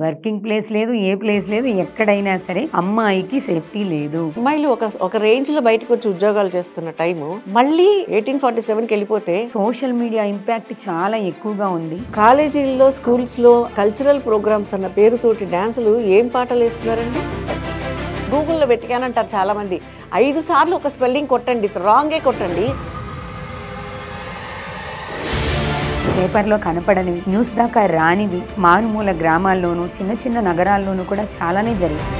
Working place లేదు, ఏ place లేదు, ఎక్కడైనా సరే అమ్మాయికి సేఫ్టీ లేదు. అమ్మాయిలు ఒక రేంజ్ లో బయటకు వచ్చి ఉద్యోగాలు చేస్తున్న టైము మళ్ళీ 1847కి వెళ్ళిపోతే సోషల్ మీడియా ఇంపాక్ట్ చాలా ఎక్కువగా ఉంది. కాలేజీల్లో స్కూల్స్ లో కల్చరల్ ప్రోగ్రామ్స్ అన్న పేరుతోటి డాన్సులు ఏం పాటలు వేస్తున్నారండి. గూగుల్లో వెతికానంటారు చాలా మంది. 5 సార్లు ఒక స్పెల్లింగ్ కొట్టండి, రాంగే కొట్టండి. పేపర్లో కనపడనివి, న్యూస్ దాకా రానివి మారుమూల గ్రామాల్లోనూ చిన్న చిన్న నగరాల్లోనూ కూడా చాలానే జరిగింది.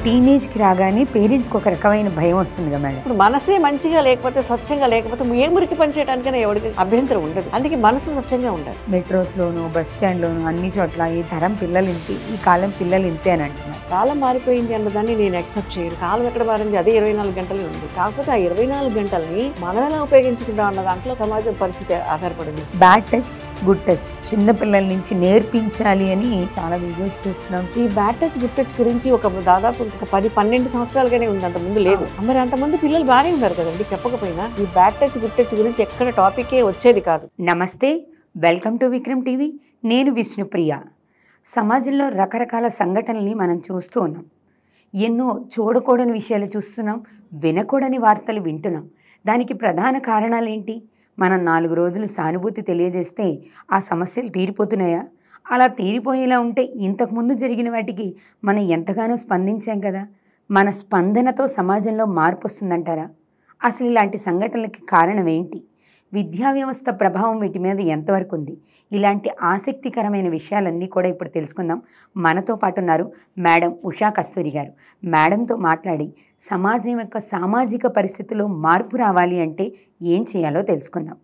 టీనేజ్కి రాగానే పేరెంట్స్కి ఒక రకమైన భయం వస్తుంది కదా మేడం. ఇప్పుడు మనసే మంచిగా లేకపోతే, స్వచ్ఛంగా లేకపోతే ఏ మురికి పని చేయడానికైనా ఎవరికి అభ్యంతరం ఉండదు. అందుకే మనసు స్వచ్ఛంగా ఉండాలి. మెట్రోస్లోను, బస్ స్టాండ్లోను అన్ని చోట్ల ఈ తరం పిల్లలు ఇంతే, ఈ కాలం పిల్లలు ఇంతే అని అంటున్నారు. కాలం మారిపోయింది అన్నదాన్ని నేను యాక్సెప్ట్ చేయను. కాలం ఎక్కడ మారింది, అదే 24 గంటలు ఉంది. కాకపోతే ఆ 24 గంటల్ని మనం ఎలా ఉపయోగించుకుంటాం అన్న దాంట్లో సమాజం పరిస్థితి ఆధారపడింది. బ్యాడ్ టచ్, గుడ్ టచ్ చిన్న పిల్లల నుంచి నేర్పించాలి అని చాలా వీడియోస్ చూస్తున్నాం. ఈ బ్యాడ్ టచ్, గుడ్ టచ్ గురించి దాదాపు 10-12 సంవత్సరాలుగానే ఉంది, అంతకుముందు లేదు. మరి అంతమంది పిల్లలు బాగానే ఉన్నారు కదండి. చెప్పకపోయినా ఈ బ్యాడ్ టచ్, గుడ్ టచ్ గురించి ఎక్కడ టాపికే వచ్చేది కాదు. నమస్తే, వెల్కమ్ టు విక్రమ్ టీవీ. నేను విష్ణుప్రియ. సమాజంలో రకరకాల సంఘటనల్ని మనం చూస్తూ ఉన్నాం. ఎన్నో చూడకూడని విషయాలు చూస్తున్నాం, వినకూడని వార్తలు వింటున్నాం. దానికి ప్రధాన కారణాలు ఏంటి? మనం 4 రోజులు సానుభూతి తెలియజేస్తే ఆ సమస్యలు తీరిపోతున్నాయా? అలా తీరిపోయేలా ఉంటే ఇంతకుముందు జరిగిన వాటికి మనం ఎంతగానో స్పందించాం కదా. మన స్పందనతో సమాజంలో మార్పు వస్తుందంటారా? అసలు ఇలాంటి సంఘటనలకి కారణం ఏంటి? విద్యా వ్యవస్థ ప్రభావం వీటి మీద ఎంతవరకు ఉంది? ఇలాంటి ఆసక్తికరమైన విషయాలన్నీ కూడా ఇప్పుడు తెలుసుకుందాం. మనతో పాటు ఉన్నారు మేడం ఉషా కస్తూరి గారు. మేడంతో మాట్లాడి సమాజం యొక్క సామాజిక పరిస్థితుల్లో మార్పు రావాలి అంటే ఏం చేయాలో తెలుసుకుందాం.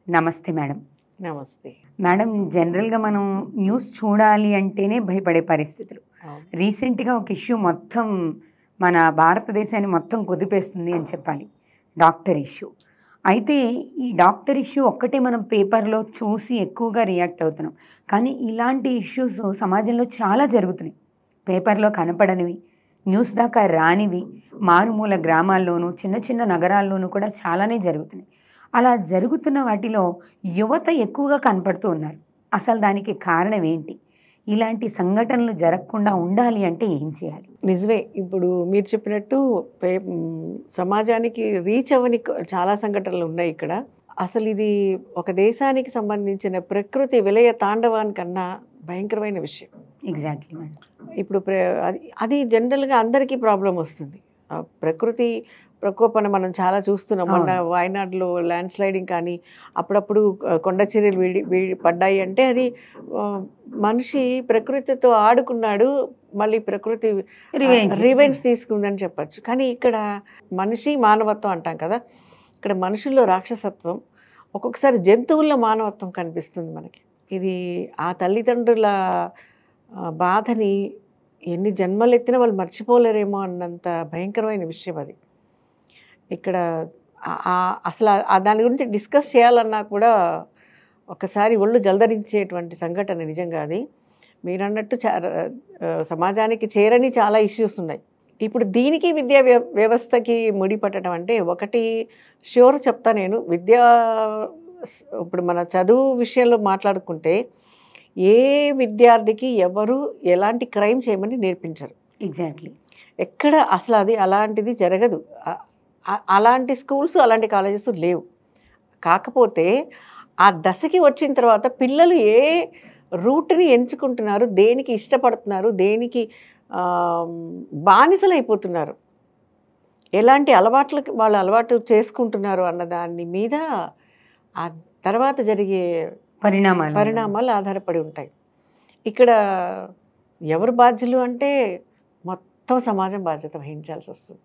నమస్తే మేడం. నమస్తే మేడం. జనరల్గా మనం న్యూస్ చూడాలి అంటేనే భయపడే పరిస్థితులు. రీసెంట్గా ఒక ఇష్యూ మొత్తం మన భారతదేశాన్ని మొత్తం కుదిపేస్తుంది అని చెప్పాలి, డాక్టర్ ఇష్యూ. అయితే ఈ డాక్టర్ ఇష్యూ ఒక్కటే మనం పేపర్లో చూసి ఎక్కువగా రియాక్ట్ అవుతున్నాం. కానీ ఇలాంటి ఇష్యూస్ సమాజంలో చాలా జరుగుతున్నాయి. పేపర్లో కనపడనివి, న్యూస్ దాకా రానివి మారుమూల గ్రామాల్లోనూ చిన్న చిన్న నగరాల్లోనూ కూడా చాలానే జరుగుతున్నాయి. అలా జరుగుతున్న వాటిలో యువత ఎక్కువగా కనపడుతూ ఉన్నారు. అసలు దానికి కారణం ఏంటి? ఇలాంటి సంఘటనలు జరగకుండా ఉండాలి అంటే ఏం చేయాలి? నిజమే. ఇప్పుడు మీరు చెప్పినట్టు సమాజానికి రీచ్ అవ్వని చాలా సంఘటనలు ఉన్నాయి ఇక్కడ. అసలు ఇది ఒక దేశానికి సంబంధించిన ప్రకృతి విలయ తాండవానికన్నా భయంకరమైన విషయం. Exactly madam. ఇప్పుడు అది జనరల్గా అందరికీ ప్రాబ్లం వస్తుంది. ప్రకృతి ప్రకోపన మనం చాలా చూస్తున్నాం. మొన్న వాయనాడులో ల్యాండ్ స్లైడింగ్ కానీ, అప్పుడప్పుడు కొండ చర్యలు పడ్డాయి అంటే అది మనిషి ప్రకృతితో ఆడుకున్నాడు, మళ్ళీ ప్రకృతి రివెంజ్ తీసుకుందని చెప్పచ్చు. కానీ ఇక్కడ మనిషి మానవత్వం అంటాం కదా, ఇక్కడ మనుషుల్లో రాక్షసత్వం, ఒక్కొక్కసారి జంతువుల్లో మానవత్వం కనిపిస్తుంది మనకి. ఇది ఆ తల్లిదండ్రుల బాధని ఎన్ని జన్మలెత్తినా వాళ్ళు మర్చిపోలేరేమో అన్నంత భయంకరమైన విషయం అది. ఇక్కడ అసలు దాని గురించి డిస్కస్ చేయాలన్నా కూడా ఒకసారి ఒళ్ళు జలధరించేటువంటి సంఘటన నిజంగా అది. మీరు అన్నట్టు సమాజానికి చేరని చాలా ఇష్యూస్ ఉన్నాయి. ఇప్పుడు దీనికి విద్యా వ్యవస్థకి ముడిపట్టడం అంటే ఒకటి ష్యూర్ చెప్తా నేను. ఇప్పుడు మన చదువు విషయంలో మాట్లాడుకుంటే ఏ విద్యార్థికి ఎవరు ఎలాంటి క్రైమ్ చేయమని నేర్పించరు. ఎగ్జాక్ట్లీ. ఎక్కడ అసలు అలాంటిది జరగదు. అలాంటి స్కూల్స్, అలాంటి కాలేజెస్ లేవు. కాకపోతే ఆ దశకి వచ్చిన తర్వాత పిల్లలు ఏ రూట్ని ఎంచుకుంటున్నారు, దేనికి ఇష్టపడుతున్నారు, దేనికి బానిసలు అయిపోతున్నారు, ఎలాంటి అలవాట్లకి వాళ్ళు అలవాటు చేసుకుంటున్నారు అన్న దాని మీద ఆ తర్వాత జరిగే పరిణామాలు ఆధారపడి ఉంటాయి. ఇక్కడ ఎవరు బాధ్యులు అంటే మొత్తం సమాజం బాధ్యత వహించాల్సి వస్తుంది.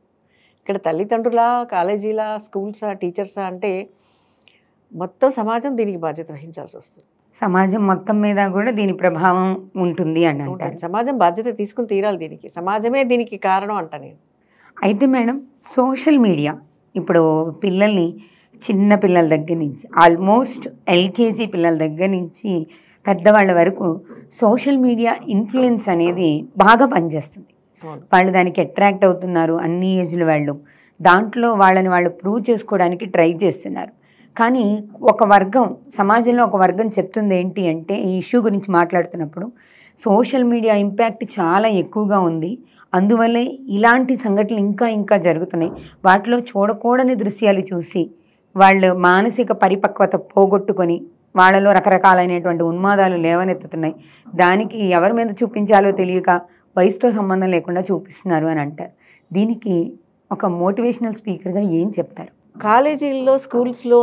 ఇక్కడ తల్లిదండ్రుల, కాలేజీల, స్కూల్సా, టీచర్సా అంటే మొత్తం సమాజం దీనికి బాధ్యత వహించాల్సి వస్తుంది. సమాజం మొత్తం మీద కూడా దీని ప్రభావం ఉంటుంది అని అంటారు. సమాజం బాధ్యత తీసుకుని తీరాలి దీనికి. సమాజమే దీనికి కారణం అంట నేను. అయితే మేడం, సోషల్ మీడియా ఇప్పుడు పిల్లల్ని, చిన్న పిల్లల దగ్గర నుంచి ఆల్మోస్ట్ LKG పిల్లల దగ్గర నుంచి పెద్దవాళ్ళ వరకు సోషల్ మీడియా ఇన్ఫ్లుయెన్స్ అనేది బాగా పనిచేస్తుంది. వాళ్ళు దానికి అట్రాక్ట్ అవుతున్నారు. అన్ని ఏజ్ల వాళ్ళు దాంట్లో వాళ్ళని వాళ్ళు ప్రూవ్ చేసుకోవడానికి ట్రై చేస్తున్నారు. కానీ ఒక వర్గం, సమాజంలో ఒక వర్గం చెప్తుంది ఏంటి అంటే, ఈ ఇష్యూ గురించి మాట్లాడుతున్నప్పుడు సోషల్ మీడియా ఇంపాక్ట్ చాలా ఎక్కువగా ఉంది, అందువల్లే ఇలాంటి సంఘటనలు ఇంకా ఇంకా జరుగుతున్నాయి. వాటిలో చూడకూడని దృశ్యాలు చూసి వాళ్ళు మానసిక పరిపక్వత పోగొట్టుకొని వాళ్ళలో రకరకాలైనటువంటి ఉన్మాదాలు లేవనెత్తుతున్నాయి. దానికి ఎవరి మీద చూపించాలో తెలియక వయసుతో సంబంధం లేకుండా చూపిస్తున్నారు అని అంటారు. దీనికి ఒక మోటివేషనల్ స్పీకర్గా ఏం చెప్తారు? కాలేజీల్లో, స్కూల్స్లో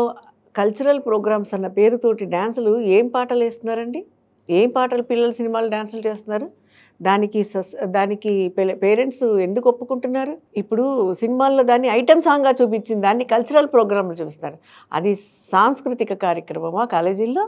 కల్చరల్ ప్రోగ్రామ్స్ అన్న పేరుతోటి డ్యాన్సులు ఏం పాటలు వేస్తున్నారండి? ఏం పాటలు పిల్లలు సినిమాలు డ్యాన్సులు చేస్తున్నారు? దానికి పేరెంట్స్ ఎందుకు ఒప్పుకుంటున్నారు? ఇప్పుడు సినిమాల్లో దాన్ని ఐటమ్ సాంగ్గా చూపించింది దాన్ని కల్చరల్ ప్రోగ్రామ్లు చూపిస్తారు. అది సాంస్కృతిక కార్యక్రమమా కాలేజీల్లో?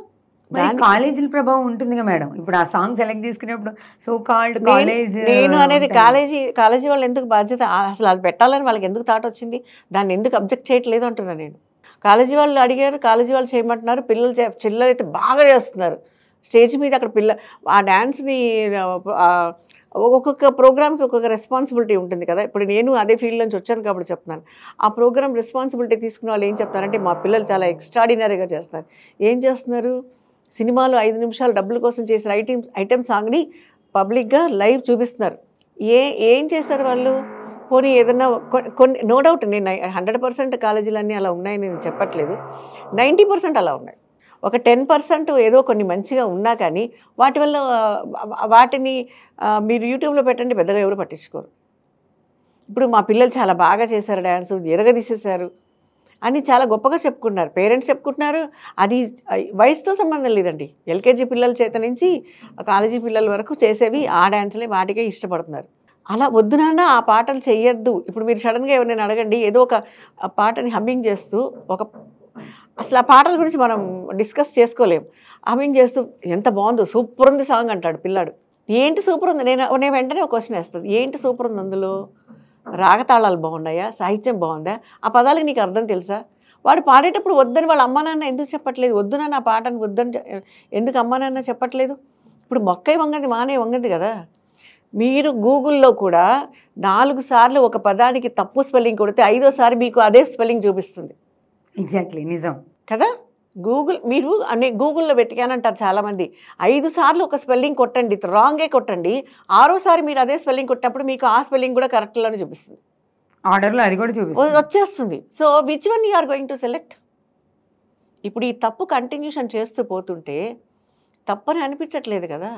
కాలేజీల ప్రభావం ఉంటుందిగా మేడం. ఇప్పుడు ఆ సాంగ్ సెలెక్ట్ చేసుకునేప్పుడు సో కాల్డ్ కాలేజ్, నేను అనేది కాలేజీ వాళ్ళు ఎందుకు బాధ్యత? అసలు అది పెట్టాలని వాళ్ళకి ఎందుకు థాట్ వచ్చింది? దాన్ని ఎందుకు అబ్జెక్ట్ చేయట్లేదు అంటున్నాను నేను. కాలేజీ వాళ్ళు అడిగారు, కాలేజీ వాళ్ళు చేయమంటున్నారు, పిల్లలు అయితే బాగా చేస్తున్నారు స్టేజ్ మీద. అక్కడ ఆ డ్యాన్స్ని ఒక్కొక్క ప్రోగ్రామ్కి ఒక్కొక్క రెస్పాన్సిబిలిటీ ఉంటుంది కదా. ఇప్పుడు నేను అదే ఫీల్డ్ నుంచి వచ్చాను కాబట్టి చెప్తున్నాను. ఆ ప్రోగ్రామ్ రెస్పాన్సిబిలిటీ తీసుకున్న వాళ్ళు ఏం చెప్తారంటే, మా పిల్లలు చాలా ఎక్స్ట్రాడినరీగా చేస్తున్నారు. ఏం చేస్తున్నారు? సినిమాలో 5 నిమిషాలు డబ్బుల కోసం చేసిన ఐటమ్ సాంగ్ని పబ్లిక్గా లైవ్ చూపిస్తున్నారు. ఏం చేశారు వాళ్ళు? పోనీ ఏదన్నా కొన్ని, నో డౌట్, నేను 100% కాలేజీలన్నీ అలా ఉన్నాయని నేను చెప్పట్లేదు, 90% అలా ఉన్నాయి. ఒక 10% ఏదో కొన్ని మంచిగా ఉన్నా కానీ వాటిని మీరు యూట్యూబ్లో పెట్టండి, పెద్దగా ఎవరు పట్టించుకోరు. ఇప్పుడు మా పిల్లలు చాలా బాగా చేశారు, డ్యాన్సు ఎరగదీసేశారు అని చాలా గొప్పగా చెప్పుకుంటున్నారు, పేరెంట్స్ చెప్పుకుంటున్నారు. అది వయసుతో సంబంధం లేదండి. ఎల్కేజీ పిల్లల చేత నుంచి కాలేజీ పిల్లల వరకు చేసేవి ఆ డ్యాన్స్లే, వాటికే ఇష్టపడుతున్నారు. అలా వద్దు నాన్న ఆ పాటలు చెయ్యొద్దు. ఇప్పుడు మీరు సడన్గా ఎవరినైనా అడగండి, ఏదో ఒక పాటని హమ్మింగ్ చేస్తూ, అసలు ఆ పాటల గురించి మనం డిస్కస్ చేసుకోలేము, హమ్మింగ్ చేస్తూ ఎంత బాగుందో, సూపర్ ఉంది సాంగ్ అంటాడు పిల్లాడు. ఏంటి సూపర్ ఉంది? నేను వెంటనే ఒక క్వశ్చన్ వేస్తుంది, ఏంటి సూపర్ ఉంది అందులో? రాగతాళాలు బాగున్నాయా? సాహిత్యం బాగుందా? ఆ పదాలకు నీకు అర్థం తెలుసా? వాడు పాడేటప్పుడు వద్దని వాళ్ళ అమ్మా నాన్న ఎందుకు చెప్పట్లేదు? వద్దు నాన్న ఆ పాటను వద్దని ఎందుకు అమ్మా నాన్న చెప్పట్లేదు? ఇప్పుడు మొక్కై వంగది మానే వంగది కదా. మీరు గూగుల్లో కూడా 4 సార్లు ఒక పదానికి తప్పు స్పెల్లింగ్ కొడితే 5వ సారి మీకు అదే స్పెల్లింగ్ చూపిస్తుంది. ఎగ్జాక్ట్లీ, నిజం కదా. మీరు గూగుల్లో వెతికానంటారు చాలామంది. 5 సార్లు ఒక స్పెల్లింగ్ కొట్టండి, రాంగే కొట్టండి, 6వ సారి మీరు అదే స్పెల్లింగ్ కొట్టినప్పుడు మీకు ఆ స్పెల్లింగ్ కూడా కరెక్ట్లోనే చూపిస్తుంది, ఆర్డర్లో అది కూడా చూపిస్తుంది, వచ్చేస్తుంది. So which one you are going to select? ఇప్పుడు ఈ తప్పు కంటిన్యూషన్ చేస్తూ పోతుంటే తప్పని అనిపించట్లేదు కదా.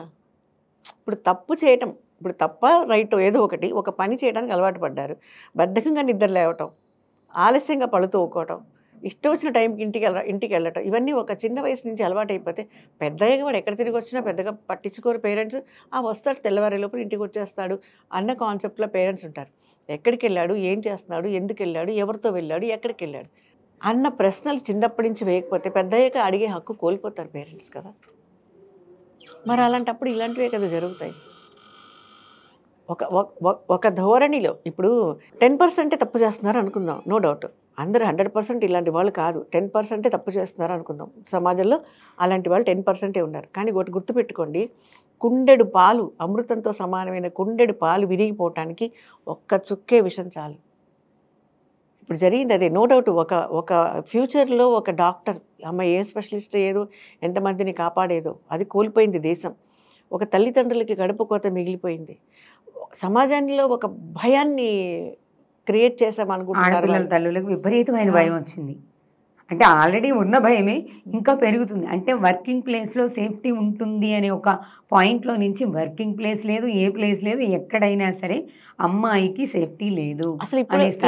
ఇప్పుడు తప్పు చేయటం, ఇప్పుడు తప్ప రైట్ ఏదో ఒక పని చేయడానికి అలవాటు పడ్డారు, బద్ధకంగా నిద్ర లేవటం, ఆలస్యంగా పళ్ళు తోముకోవటం, ఇష్టం వచ్చిన టైంకి ఇంటికి వెళ్ళటం, ఇవన్నీ ఒక చిన్న వయసు నుంచి అలవాటు అయిపోతే పెద్దగా వాడు ఎక్కడ తిరిగి వచ్చినా పెద్దగా పట్టించుకోరు పేరెంట్స్. వస్తాడు తెల్లవారే లోపల ఇంటికి వచ్చేస్తాడు అన్న కాన్సెప్ట్లో పేరెంట్స్ ఉంటారు. ఎక్కడికి వెళ్ళాడు, ఏం చేస్తున్నాడు, ఎందుకు వెళ్ళాడు, ఎవరితో వెళ్ళాడు, ఎక్కడికి వెళ్ళాడు అన్న ప్రశ్నలు చిన్నప్పటి నుంచి వేయకపోతే పెద్దయ్యాక అడిగే హక్కు కోల్పోతారు పేరెంట్స్ కదా. మరి అలాంటప్పుడు ఇలాంటివే కదా జరుగుతాయి. ఒక ధోరణిలో ఇప్పుడు 10% తప్పు చేస్తున్నారు అనుకుందాం, నో డౌట్. అందరూ 100% ఇలాంటి వాళ్ళు కాదు, 10% తప్పు చేస్తున్నారు అనుకుందాం. సమాజంలో అలాంటి వాళ్ళు 10% ఉన్నారు. కానీ ఒకటి గుర్తుపెట్టుకోండి, కుండెడు పాలు, అమృతంతో సమానమైన కుండెడు పాలు విరిగిపోవటానికి ఒక్క చుక్కే విషం చాలు. ఇప్పుడు జరిగింది అదే, నో డౌట్. ఒక ఫ్యూచర్లో ఒక డాక్టర్ అమ్మ ఏ స్పెషలిస్ట్ ఏదో ఎంతమందిని కాపాడేదో అది కోల్పోయింది దేశం. ఒక తల్లిదండ్రులకి గడుపు కోత మిగిలిపోయింది. సమాజంలో ఒక భయాన్ని క్రియేట్ చేసామనుకుంటున్నారు. తల్లులకు విపరీతమైన భయం వచ్చింది. అంటే ఆల్రెడీ ఉన్న భయమే ఇంకా పెరుగుతుంది. అంటే వర్కింగ్ ప్లేస్లో సేఫ్టీ ఉంటుంది అనే ఒక పాయింట్లో నుంచి వర్కింగ్ ప్లేస్ లేదు, ఏ ప్లేస్ లేదు, ఎక్కడైనా సరే అమ్మాయికి సేఫ్టీ లేదు. అసలు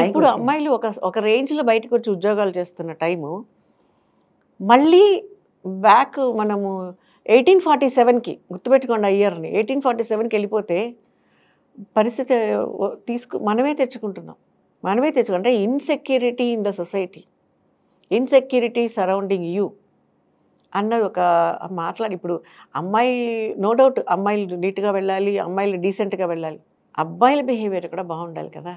ఇప్పుడు అమ్మాయిలు ఒక రేంజ్లో బయటకు వచ్చి ఉద్యోగాలు చేస్తున్న టైము మళ్ళీ బ్యాక్ మనము 1847కి గుర్తుపెట్టుకోండి, ఆ ఇయర్ని 1847కి వెళ్ళిపోతే పరిస్థితి మనమే తెచ్చుకుంటున్నాం. అంటే insecurity in the society, insecurity surrounding you అన్నది ఒక మాట్లాడి. ఇప్పుడు అమ్మాయి నో డౌట్ అమ్మాయిలు నీట్గా వెళ్ళాలి, అమ్మాయిలు డీసెంట్గా వెళ్ళాలి, అబ్బాయిల బిహేవియర్ కూడా బాగుండాలి కదా.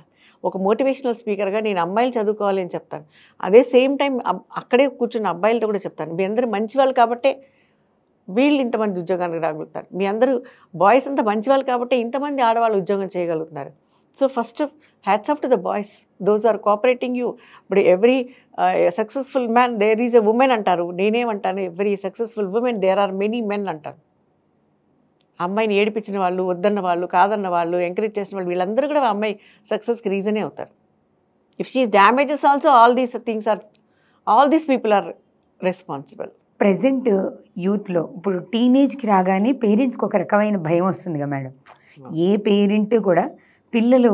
ఒక మోటివేషనల్ స్పీకర్గా నేను అమ్మాయిలు చదువుకోవాలి అని చెప్తాను, అదే సేమ్ టైం అక్కడే కూర్చున్న అబ్బాయిలతో కూడా చెప్తాను, మీ అందరూ మంచి వాళ్ళు కాబట్టే వీళ్ళు ఇంతమంది ఉద్యోగానికి రాగలుగుతారు, మీ అందరూ బాయ్స్ అంతా మంచి వాళ్ళు కాబట్టి ఇంతమంది ఆడవాళ్ళు ఉద్యోగం చేయగలుగుతున్నారు. So first hats off to the boys, those are cooperating you. ఇప్పుడు every successful man there is a woman అంటారు, నేనేమంటాను every successful woman there are many men అంటారు. అమ్మాయిని ఏడిపించిన వాళ్ళు, వద్దన్న వాళ్ళు, కాదన్న వాళ్ళు, ఎంకరేజ్ చేసిన వాళ్ళు, వీళ్ళందరూ కూడా అమ్మాయి సక్సెస్కి రీజనే అవుతారు. If she damages also all these things are, all these people are responsible. Present యూత్లో ఇప్పుడు టీనేజ్కి రాగానే పేరెంట్స్కి ఒక రకమైన భయం వస్తుందిగా మేడం. ఏ పేరెంట్ కూడా పిల్లలు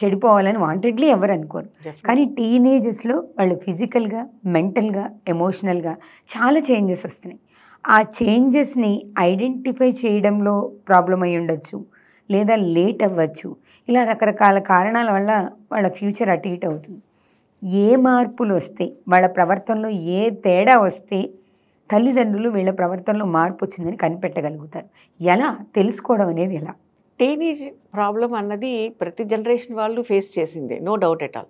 చెడిపోవాలని వాంటెడ్లీ ఎవరు అనుకోరు. కానీ టీనేజెస్లో వాళ్ళు ఫిజికల్గా, మెంటల్గా, ఎమోషనల్గా చాలా చేంజెస్ వస్తున్నాయి. ఆ చేంజెస్ని ఐడెంటిఫై చేయడంలో ప్రాబ్లం అయి ఉండొచ్చు, లేదా లేట్ అవ్వచ్చు. ఇలా రకరకాల కారణాల వల్ల వాళ్ళ ఫ్యూచర్ అటు ఇటు అవుతుంది. ఏ మార్పులు వస్తే, వాళ్ళ ప్రవర్తనలో ఏ తేడా వస్తే తల్లిదండ్రులు వీళ్ళ ప్రవర్తనలో మార్పు వచ్చిందని కనిపెట్టగలుగుతారు? ఎలా తెలుసుకోవడం అనేది ఎలా? టీనేజ్ ప్రాబ్లం అన్నది ప్రతి జనరేషన్ వాళ్ళు ఫేస్ చేసిందే, నో డౌట్ ఎట్ ఆల్.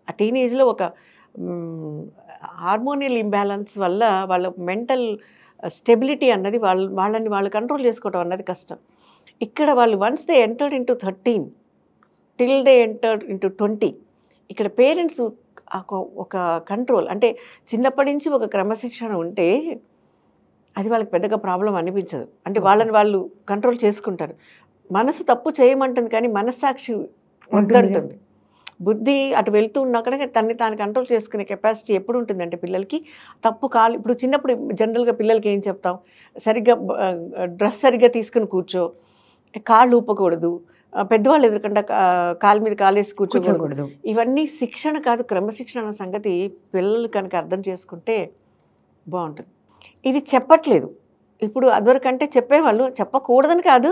ఆ టీనేజ్లో ఒక హార్మోనియల్ ఇంబ్యాలెన్స్ వల్ల వాళ్ళ మెంటల్ స్టెబిలిటీ అన్నది వాళ్ళని వాళ్ళు కంట్రోల్ చేసుకోవడం అన్నది కష్టం. ఇక్కడ వాళ్ళు once they entered into 13 till they entered into 20, ఇక్కడ పేరెంట్స్ ఒక కంట్రోల్, అంటే చిన్నప్పటి నుంచి ఒక క్రమశిక్షణ ఉంటే అది వాళ్ళకి పెద్దగా ప్రాబ్లం అనిపించదు. అంటే వాళ్ళని వాళ్ళు కంట్రోల్ చేసుకుంటారు. మనసు తప్పు చేయమంటుంది కానీ మనస్సాక్షి వద్దంటుంది. బుద్ధి అటు వెళ్తూ ఉన్నా కూడా తన్ని తాను కంట్రోల్ చేసుకునే కెపాసిటీ ఎప్పుడు ఉంటుందంటే పిల్లలకి తప్పు కాలు. ఇప్పుడు చిన్నప్పుడు జనరల్గా పిల్లలకి ఏం చెప్తాం, సరిగ్గా డ్రెస్ సరిగ్గా తీసుకుని కూర్చో, కాళ్ళు ఊపకూడదు, పెద్దవాళ్ళు ఎదురుకుండా కాలు మీద కాలేసి కూర్చోకూడదు. ఇవన్నీ శిక్షణ కాదు, క్రమశిక్షణ అన్న సంగతి పిల్లలు కనుక అర్థం చేసుకుంటే బాగుంటుంది. ఇది చెప్పట్లేదు ఇప్పుడు. అదివరకంటే చెప్పేవాళ్ళు, చెప్పకూడదని కాదు,